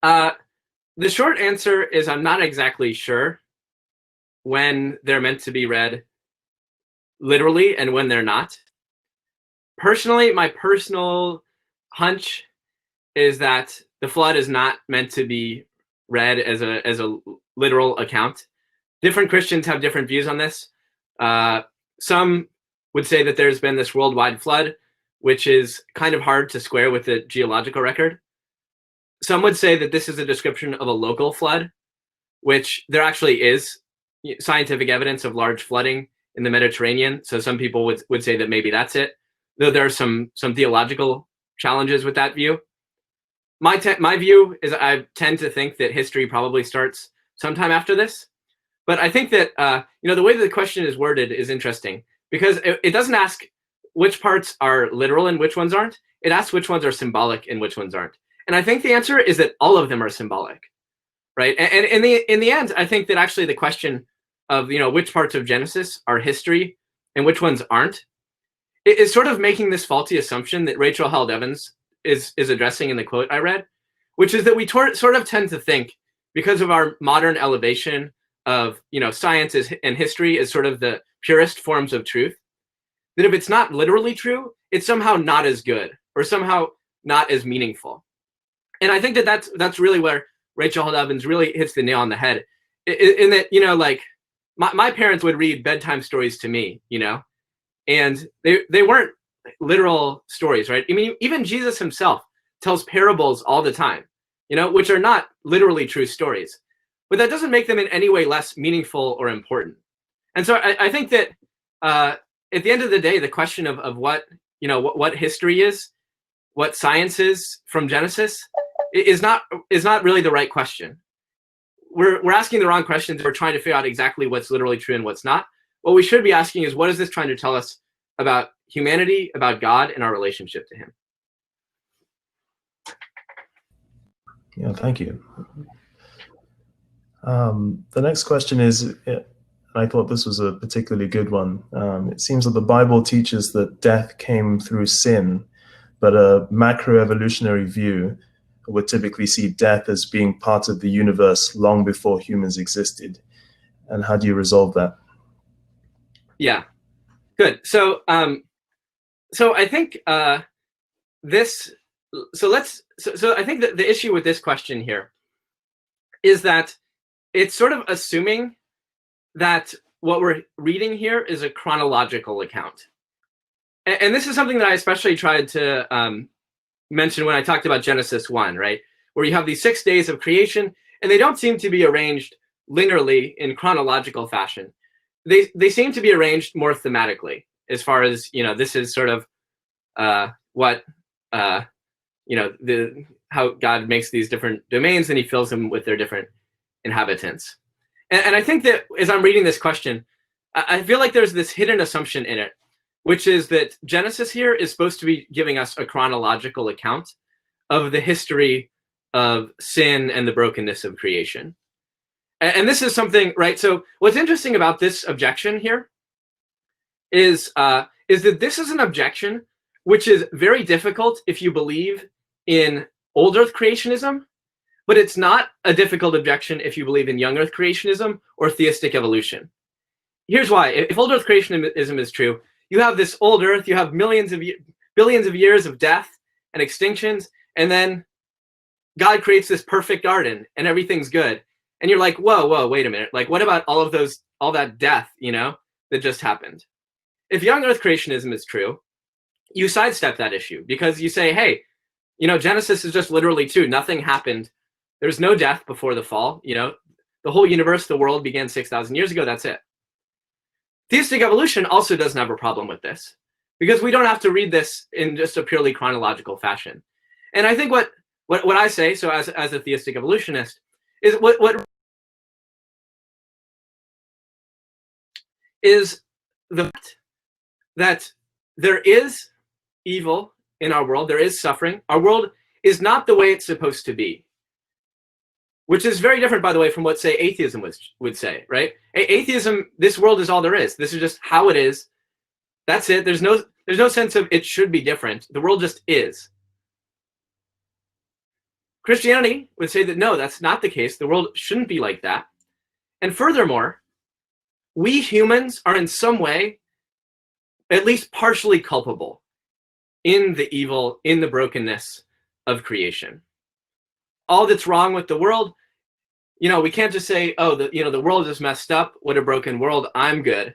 the short answer is I'm not exactly sure when they're meant to be read literally and when they're not. Personally, my personal hunch is that the flood is not meant to be read as a literal account. Different Christians have different views on this. Some would say that there's been this worldwide flood, which is kind of hard to square with the geological record. Some would say that this is a description of a local flood, which there actually is scientific evidence of large flooding in the Mediterranean. So some people would say that maybe that's it, though there are some theological challenges with that view. My view is I tend to think that history probably starts sometime after this. But I think that the way that the question is worded is interesting, because it doesn't ask which parts are literal and which ones aren't. It asks which ones are symbolic and which ones aren't. And I think the answer is that all of them are symbolic, right? And in the end, I think that actually the question of which parts of Genesis are history and which ones aren't is sort of making this faulty assumption that Rachel Held Evans is addressing in the quote I read, which is that we sort of tend to think, because of our modern elevation of science and history as sort of the purest forms of truth, that if it's not literally true, it's somehow not as good or somehow not as meaningful. And I think that that's really where Rachel Held Evans really hits the nail on the head, in that like my parents would read bedtime stories to me, and they weren't literal stories, right? I mean, even Jesus himself tells parables all the time, which are not literally true stories. But that doesn't make them in any way less meaningful or important. And so I think that at the end of the day, the question of what history is, what science is from Genesis, is not really the right question. We're asking the wrong questions. We're trying to figure out exactly what's literally true and what's not. What we should be asking is, what is this trying to tell us about humanity, about God, and our relationship to him? Yeah, thank you. The next question is, I thought this was a particularly good one. It seems that the Bible teaches that death came through sin, but a macroevolutionary view would typically see death as being part of the universe long before humans existed. And how do you resolve that? Yeah, good. So I think I think that the issue with this question here is that it's sort of assuming that what we're reading here is a chronological account. And this is something that I especially tried to mention when I talked about Genesis 1, right? Where you have these 6 days of creation, and they don't seem to be arranged linearly in chronological fashion. They seem to be arranged more thematically, as far as, this is sort of how God makes these different domains, and he fills them with their different inhabitants. And I think that as I'm reading this question, I feel like there's this hidden assumption in it, which is that Genesis here is supposed to be giving us a chronological account of the history of sin and the brokenness of creation. And this is something, right? So what's interesting about this objection here is that this is an objection which is very difficult if you believe in old earth creationism, but it's not a difficult objection if you believe in young earth creationism or theistic evolution. Here's why. If old earth creationism is true, you have this old earth, you have billions of years of death and extinctions, and then God creates this perfect garden and everything's good. And you're like, whoa, wait a minute. Like, what about all that death, that just happened? If young earth creationism is true, you sidestep that issue because you say, hey, Genesis is just literally true. Nothing happened. There's no death before the fall. The whole universe, the world began 6,000 years ago. That's it. Theistic evolution also doesn't have a problem with this because we don't have to read this in just a purely chronological fashion. And I think what I say, so as a theistic evolutionist, is what is the fact that there is evil in our world, there is suffering. Our world is not the way it's supposed to be, which is very different, by the way, from what, say, atheism would say, right? Atheism, this world is all there is. This is just how it is. That's it. There's no sense of it should be different. The world just is. Christianity would say that no, that's not the case. The world shouldn't be like that. And furthermore, we humans are in some way at least partially culpable in the evil, in the brokenness of creation. All that's wrong with the world we can't just say, oh, the world is messed up. What a broken world. I'm good.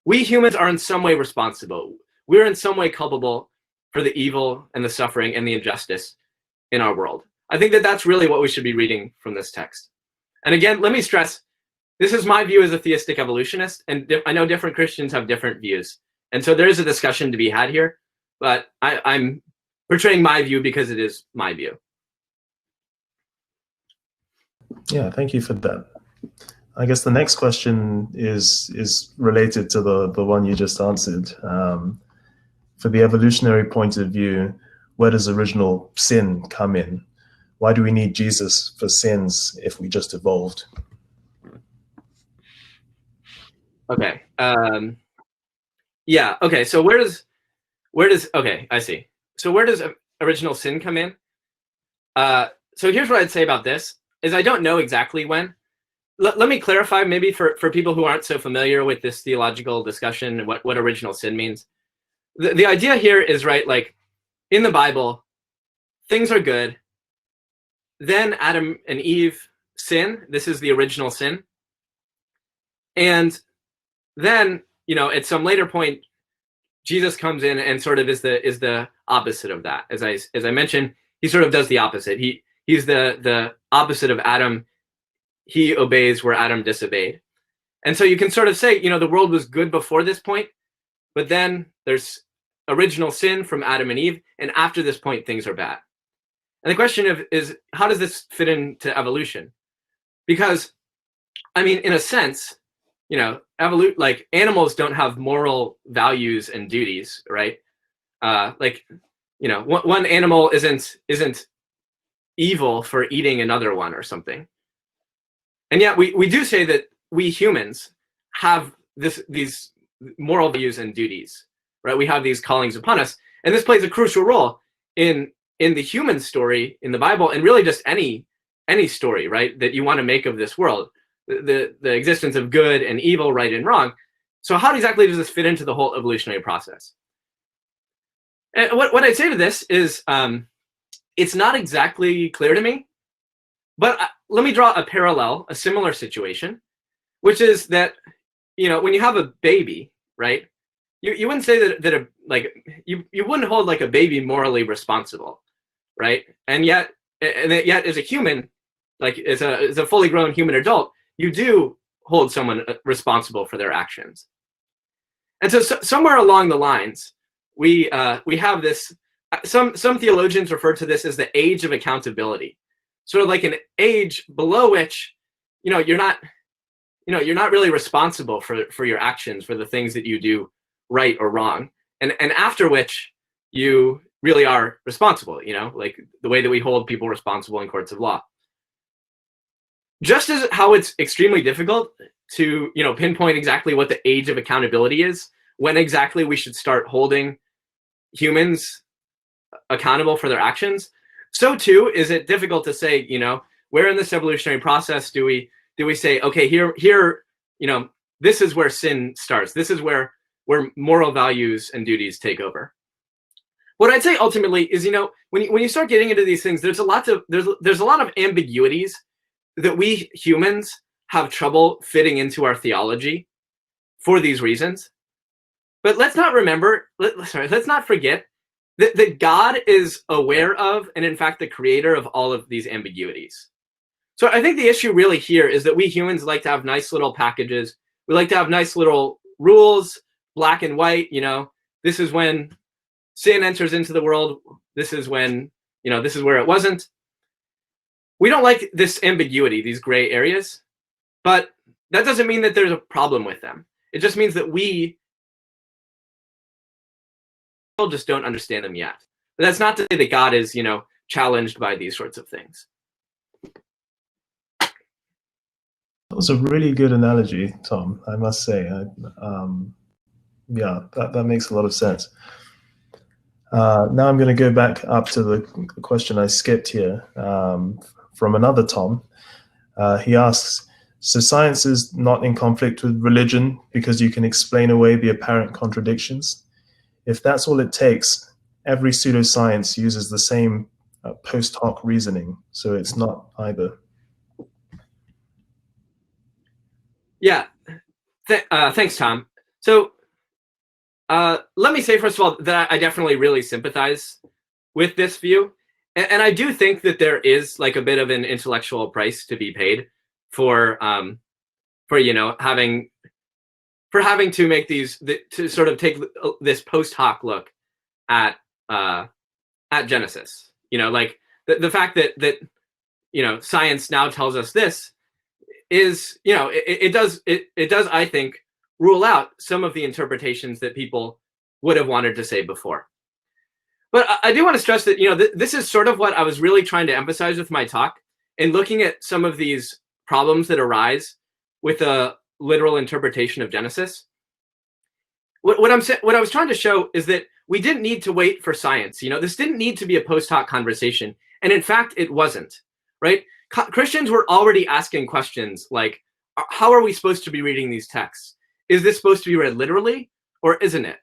We humans are in some way responsible. We're in some way culpable for the evil and the suffering and the injustice in our world. I think that that's really what we should be reading from this text. And again, let me stress, this is my view as a theistic evolutionist, and I know different Christians have different views. And so there is a discussion to be had here, but I'm portraying my view because it is my view. Yeah, thank you for that. I guess the next question is related to the one you just answered. For the evolutionary point of view, where does original sin come in? Why do we need Jesus for sins if we just evolved? Okay. Yeah. Okay. So where does okay, I see. So where does original sin come in? So here's what I'd say about this is I don't know exactly when. Let me clarify maybe for people who aren't so familiar with this theological discussion, what original sin means. The idea here is, right, like in the Bible, things are good. Then Adam and Eve sin. This is the original sin. And then, at some later point, Jesus comes in and sort of is the opposite of that. As I mentioned, he sort of does the opposite. He's the opposite of Adam. He obeys where Adam disobeyed. And so you can sort of say, the world was good before this point, but then there's original sin from Adam and Eve, and after this point, things are bad. And the question is, how does this fit into evolution? Because, I mean, in a sense, like animals don't have moral values and duties, right? One animal isn't evil for eating another one or something. And yet we do say that we humans have these moral values and duties, right? We have these callings upon us, and this plays a crucial role in the human story in the Bible, and really just any story, right, that you want to make of this world, the existence of good and evil, right and wrong. So how exactly does this fit into the whole evolutionary process? And what I'd say to this is it's not exactly clear to me, but let me draw a parallel, a similar situation, which is that, when you have a baby, right, you wouldn't say you wouldn't hold like a baby morally responsible, right? And yet as a human, like as a fully grown human adult, you do hold someone responsible for their actions. And so somewhere along the lines, we have this. Some theologians refer to this as the age of accountability, sort of like an age below which, you're not really responsible for your actions, for the things that you do right or wrong, and after which you really are responsible. Like the way that we hold people responsible in courts of law. Just as how it's extremely difficult to pinpoint exactly what the age of accountability is, when exactly we should start holding humans accountable for their actions, so too is it difficult to say, where in this evolutionary process do we say, okay, here, this is where sin starts. This is where moral values and duties take over. What I'd say ultimately is, when you start getting into these things, there's a lot of ambiguities that we humans have trouble fitting into our theology for these reasons. But let's not forget that God is aware of, and in fact, the creator of all of these ambiguities. So I think the issue really here is that we humans like to have nice little packages. We like to have nice little rules, black and white. This is when sin enters into the world. This is when, this is where it wasn't. We don't like this ambiguity, these gray areas, but that doesn't mean that there's a problem with them. It just means that we just don't understand them yet. But that's not to say that God is, challenged by these sorts of things. That was a really good analogy, Tom, I must say. Yeah, that makes a lot of sense. Now I'm going to go back up to the question I skipped here from another Tom. He asks, so science is not in conflict with religion because you can explain away the apparent contradictions? If that's all it takes, every pseudoscience uses the same post hoc reasoning, so it's not either. Yeah. Thanks, Tom. So let me say, first of all, that I definitely really sympathize with this view. And I do think that there is like a bit of an intellectual price to be paid for having to make to sort of take this post hoc look at Genesis. Like the fact that science now tells us this is, it does I think rule out some of the interpretations that people would have wanted to say before. But I do want to stress that this is sort of what I was really trying to emphasize with my talk, and looking at some of these problems that arise with a literal interpretation of Genesis. What I was trying to show is that we didn't need to wait for science. This didn't need to be a post hoc conversation, and in fact, it wasn't. Right? Christians were already asking questions like, how are we supposed to be reading these texts? Is this supposed to be read literally, or isn't it?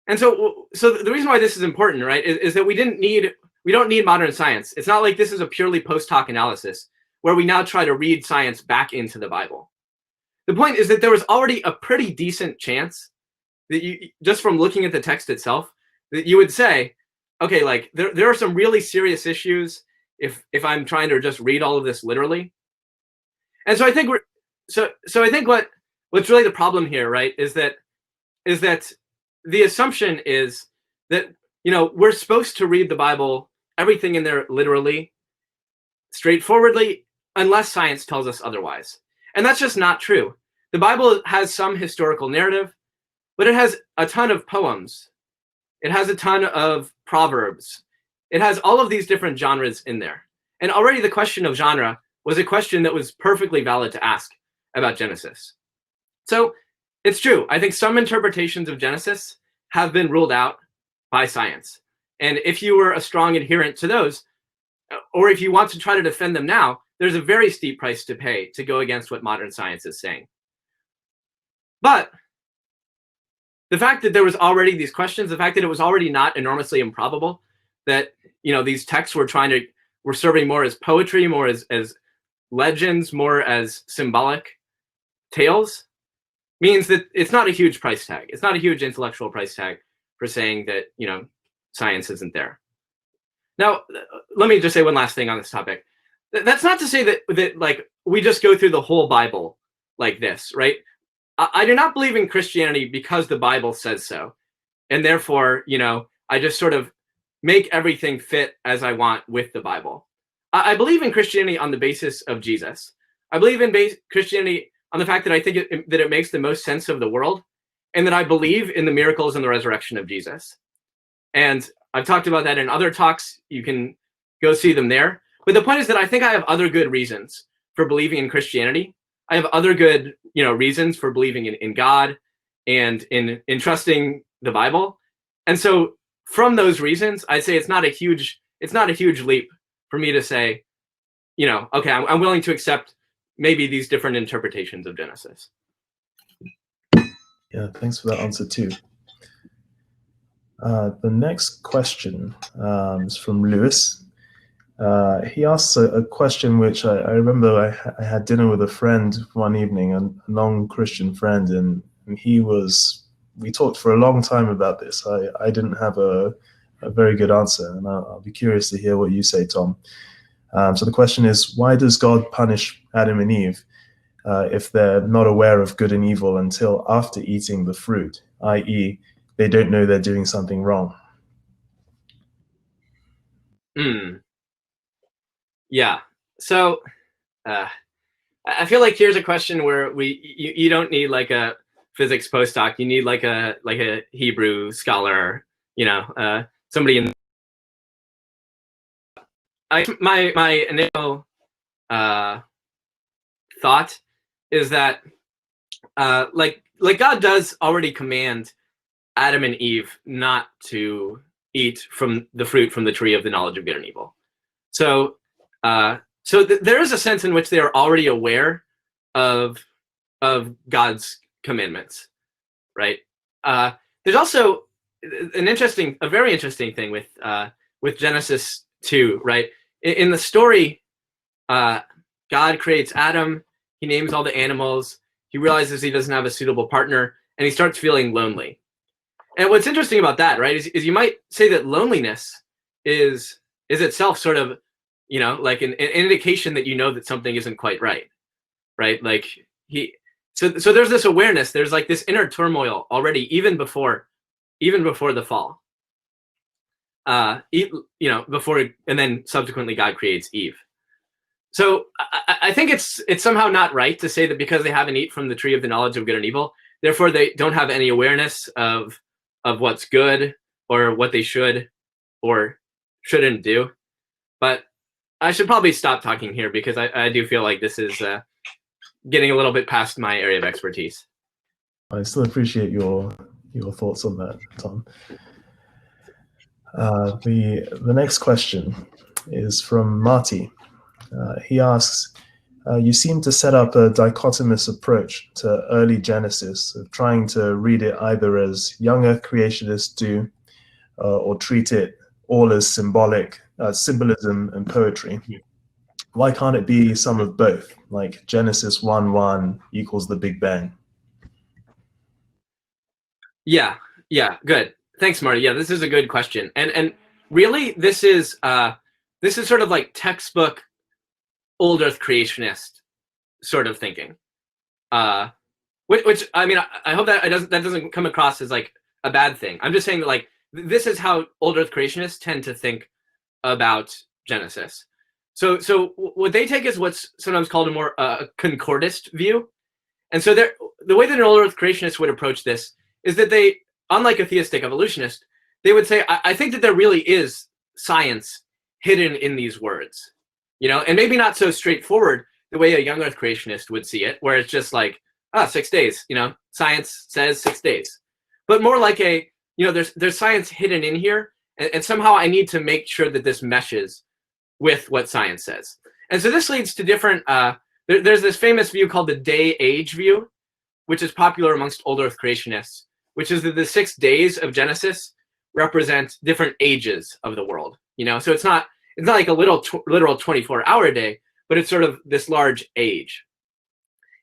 And so the reason why this is important, right, is that we don't need modern science. It's not like this is a purely post hoc analysis where we now try to read science back into the Bible. The point is that there was already a pretty decent chance that just from looking at the text itself, that you would say, okay, like there are some really serious issues if I'm trying to just read all of this literally. And so I think I think what's really the problem here, right, is that the assumption is that we're supposed to read the Bible, everything in there literally, straightforwardly, unless science tells us otherwise. And that's just not true. The Bible has some historical narrative, but it has a ton of poems. It has a ton of proverbs. It has all of these different genres in there. And already the question of genre was a question that was perfectly valid to ask about Genesis. So it's true. I think some interpretations of Genesis have been ruled out by science. And if you were a strong adherent to those, or if you want to try to defend them now, there's a very steep price to pay to go against what modern science is saying. But the fact that there was already these questions, the fact that it was already not enormously improbable that these texts were serving more as poetry, more as legends, more as symbolic tales, means that it's not a huge price tag. It's not a huge intellectual price tag for saying that science isn't there. Now, let me just say one last thing on this topic. That's not to say that like we just go through the whole Bible like this, right? I do not believe in Christianity because the Bible says so, and therefore I just sort of make everything fit as I want with the Bible. I believe in Christianity on the basis of Jesus. I believe in Christianity on the fact that I think that it makes the most sense of the world, and that I believe in the miracles and the resurrection of Jesus. And I've talked about that in other talks. You can go see them there. But the point is that I think I have other good reasons for believing in Christianity. I have other good, reasons for believing in God and in trusting the Bible. And so from those reasons, I'd say it's not a huge leap for me to say, okay, I'm willing to accept maybe these different interpretations of Genesis. Yeah, thanks for that answer too. The next question is from Lewis. He asks a question which I remember I had dinner with a friend one evening, a non-Christian friend, and we talked for a long time about this. I didn't have a very good answer, and I'll be curious to hear what you say, Tom. So the question is, why does God punish Adam and Eve if they're not aware of good and evil until after eating the fruit, i.e., they don't know they're doing something wrong? Yeah. So I feel like here's a question where you don't need like a physics postdoc. You need like a Hebrew scholar, somebody in. My initial thought is that like God does already command Adam and Eve not to eat from the fruit from the tree of the knowledge of good and evil. So there is a sense in which they are already aware of God's commandments, right? There's also a very interesting thing with Genesis 2, right? In the story, God creates Adam. he names all the animals, he realizes he doesn't have a suitable partner, and he starts feeling lonely. And what's interesting about that, right, is you might say that loneliness is itself sort of, you know, like an indication that you know that something isn't quite right, right? Like so there's this awareness, there's like this inner turmoil already, even before the fall. You know, before, and then subsequently God creates Eve. So I think it's somehow not right to say that because they haven't eaten from the tree of the knowledge of good and evil, therefore they don't have any awareness of what's good or what they should or shouldn't do. But I should probably stop talking here because I do feel like this is getting a little bit past my area of expertise. I still appreciate your thoughts on that, Tom. The next question is from Marty. He asks, you seem to set up a dichotomous approach to early Genesis, of trying to read it either as young Earth creationists do, or treat it all as symbolism and poetry. Why can't it be some of both, like Genesis 1:1 equals the Big Bang? Yeah, good. Thanks, Marty. Yeah, this is a good question, and really, this is sort of like textbook old Earth creationist sort of thinking, which I mean, I hope that doesn't come across as like a bad thing. I'm just saying that like this is how old Earth creationists tend to think about Genesis. So what they take is what's sometimes called a more concordist view, and so the way that an old Earth creationist would approach this is that they, unlike a theistic evolutionist, they would say, I think that there really is science hidden in these words, you know, and maybe not so straightforward the way a young Earth creationist would see it, where it's just like, 6 days, you know, science says 6 days, but more like a, you know, there's science hidden in here, and somehow I need to make sure that this meshes with what science says. And so this leads to different, there's this famous view called the day-age view, which is popular amongst old Earth creationists, which is that the 6 days of Genesis represent different ages of the world. You know, so it's not like a literal 24-hour day, but it's sort of this large age.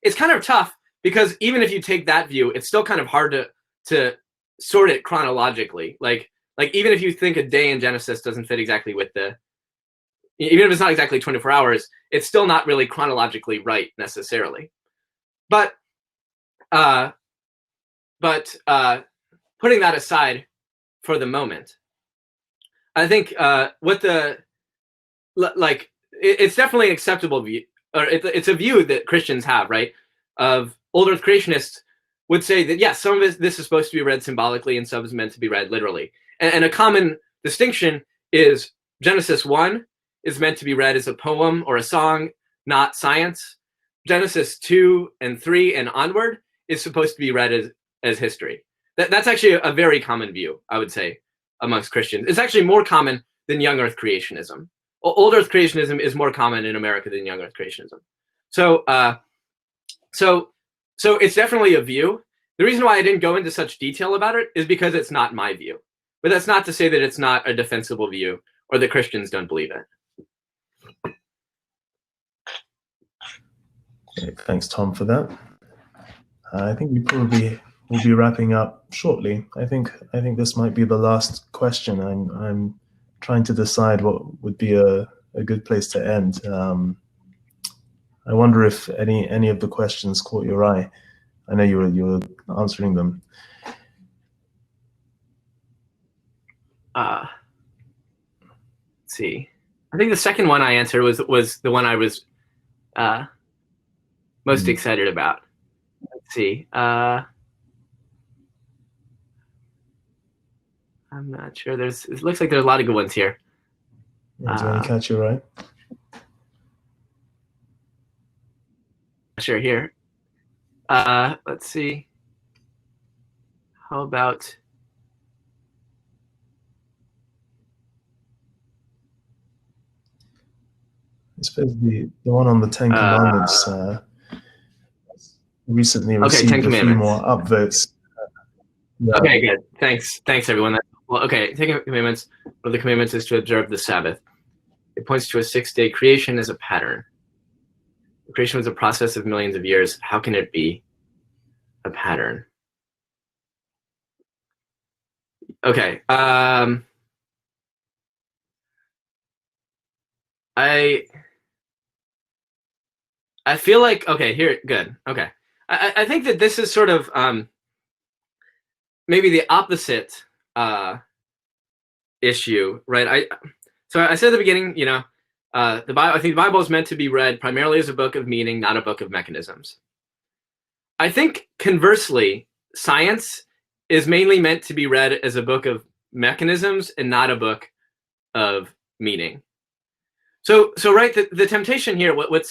It's kind of tough because even if you take that view, it's still kind of hard to sort it chronologically. Like even if you think a day in Genesis doesn't fit exactly with even if it's not exactly 24 hours, it's still not really chronologically right necessarily. But putting that aside for the moment, I think it's definitely an acceptable view, or it's a view that Christians have, right? Of old Earth creationists would say that yes, some of this is supposed to be read symbolically and some is meant to be read literally. And a common distinction is Genesis 1 is meant to be read as a poem or a song, not science. Genesis 2 and 3 and onward is supposed to be read as history. That's actually a very common view, I would say, amongst Christians. It's actually more common than young Earth creationism. Old Earth creationism is more common in America than young Earth creationism. So it's definitely a view. The reason why I didn't go into such detail about it is because it's not my view. But that's not to say that it's not a defensible view or that Christians don't believe it. Okay, thanks, Tom, for that. I think we probably will be wrapping up shortly. I think this might be the last question. I'm trying to decide what would be a good place to end. I wonder if any of the questions caught your eye. I know you were answering them. Let's see. I think the second one I answered was the one I was most excited about. Let's see. I'm not sure. It looks like there's a lot of good ones here. Yeah, do you want to catch your eye? Sure. Here. Let's see. How about? I suppose the one on the Ten Commandments recently received a few more upvotes. Yeah. Okay, good. Thanks, everyone. Well, okay, Ten Commandments. One of the commandments is to observe the Sabbath. It points to a 6-day creation as a pattern. Creation was a process of millions of years. How can it be a pattern? Okay. I feel like, okay, here, good. Okay. I think that this is sort of maybe the opposite issue, right? So I said at the beginning, you know, I think the Bible is meant to be read primarily as a book of meaning, not a book of mechanisms. I think conversely, science is mainly meant to be read as a book of mechanisms and not a book of meaning. So right, the temptation here, what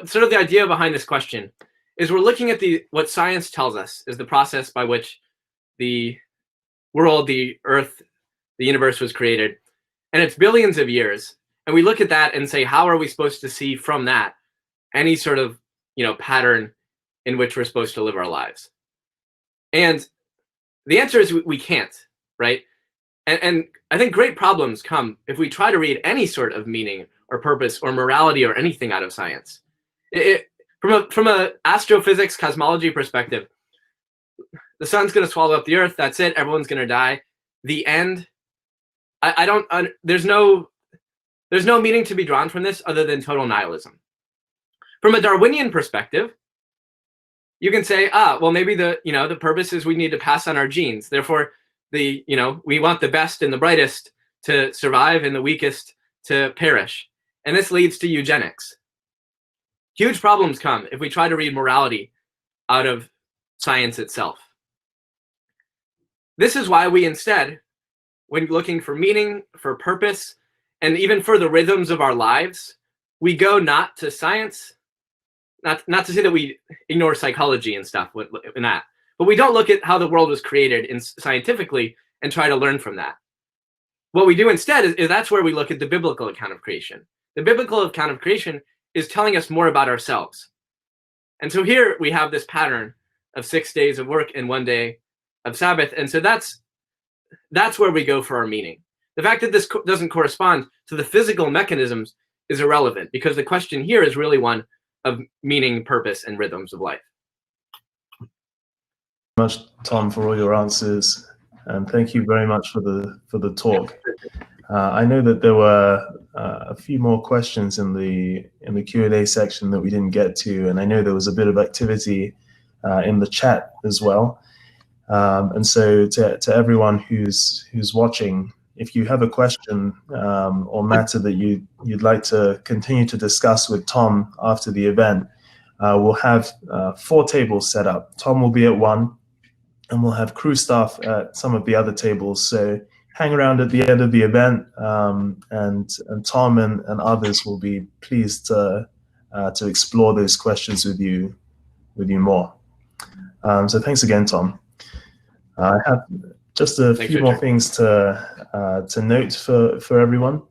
sort of the idea behind this question is we're looking at what science tells us is the process by which the world, the earth, the universe was created, and it's billions of years. And we look at that and say, how are we supposed to see from that any sort of, you know, pattern in which we're supposed to live our lives? And the answer is we can't, right? And I think great problems come if we try to read any sort of meaning or purpose or morality or anything out of science. From a astrophysics cosmology perspective, the sun's going to swallow up the earth. That's it. Everyone's going to die. The end. There's no meaning to be drawn from this other than total nihilism. From a Darwinian perspective, you can say, well, maybe the purpose is we need to pass on our genes. Therefore, we want the best and the brightest to survive and the weakest to perish. And this leads to eugenics. Huge problems come if we try to read morality out of science itself. This is why we instead, when looking for meaning, for purpose, and even for the rhythms of our lives, we go not to science, not to say that we ignore psychology and stuff in that, but we don't look at how the world was created scientifically and try to learn from that. What we do instead is that's where we look at the biblical account of creation. The biblical account of creation is telling us more about ourselves. And so here we have this pattern of 6 days of work and 1 day of Sabbath. And so that's where we go for our meaning. The fact that this doesn't correspond to the physical mechanisms is irrelevant, because the question here is really one of meaning, purpose, and rhythms of life. Much, Tom, for all your answers, and thank you very much for the talk. I know that there were a few more questions in the Q&A section that we didn't get to, and I know there was a bit of activity in the chat as well. And so to everyone who's watching, if you have a question or matter that you'd like to continue to discuss with Tom after the event, we'll have 4 tables set up. Tom will be at one, and we'll have crew staff at some of the other tables. So hang around at the end of the event, and Tom and others will be pleased to explore those questions with you more. So thanks again, Tom. I have just a few more things to note for everyone.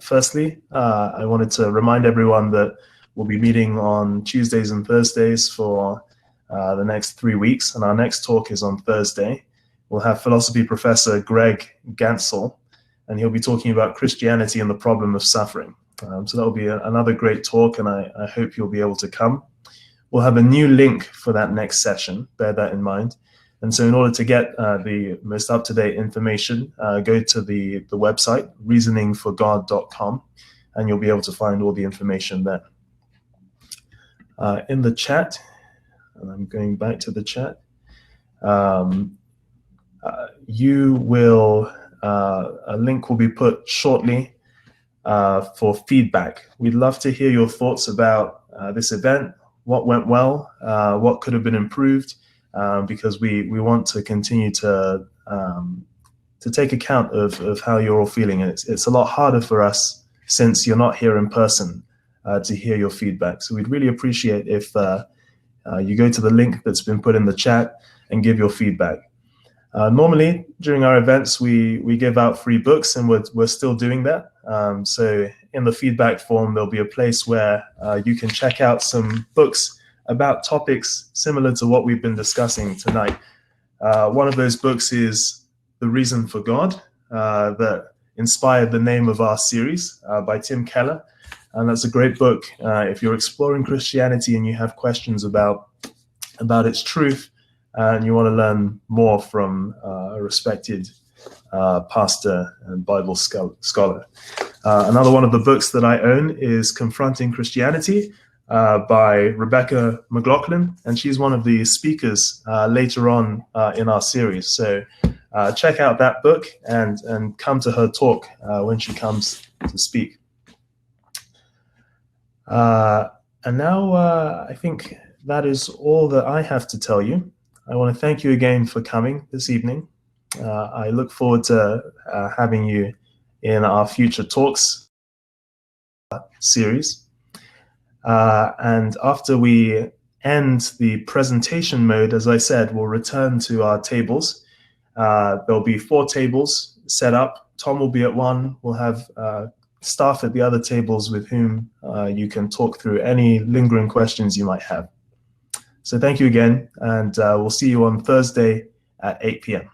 Firstly, I wanted to remind everyone that we'll be meeting on Tuesdays and Thursdays for the next 3 weeks, and our next talk is on Thursday. We'll have philosophy professor Greg Gansel, and he'll be talking about Christianity and the problem of suffering. So that'll be another great talk, and I hope you'll be able to come. We'll have a new link for that next session, bear that in mind. And so in order to get the most up-to-date information, go to the website, reasoningforgod.com, and you'll be able to find all the information there. In the chat, and I'm going back to the chat, a link will be put shortly for feedback. We'd love to hear your thoughts about this event, what went well, what could have been improved, because we want to continue to take account of how you're all feeling. And it's a lot harder for us, since you're not here in person, to hear your feedback. So we'd really appreciate if you go to the link that's been put in the chat and give your feedback. Normally, during our events, we give out free books, and we're still doing that. So in the feedback form, there'll be a place where you can check out some books about topics similar to what we've been discussing tonight. One of those books is The Reason for God, that inspired the name of our series, by Tim Keller. and that's a great book if you're exploring Christianity and you have questions about its truth, and you want to learn more from a respected pastor and Bible scholar. Another one of the books that I own is Confronting Christianity by Rebecca McLaughlin, and she's one of the speakers later on in our series. So check out that book and come to her talk when she comes to speak. And now I think that is all that I have to tell you. I want to thank you again for coming this evening. I look forward to having you in our future talks series. And after we end the presentation mode, as I said, we'll return to our tables. There'll be 4 tables set up. Tom will be at one. We'll have staff at the other tables with whom you can talk through any lingering questions you might have. So thank you again, and we'll see you on Thursday at 8 p.m.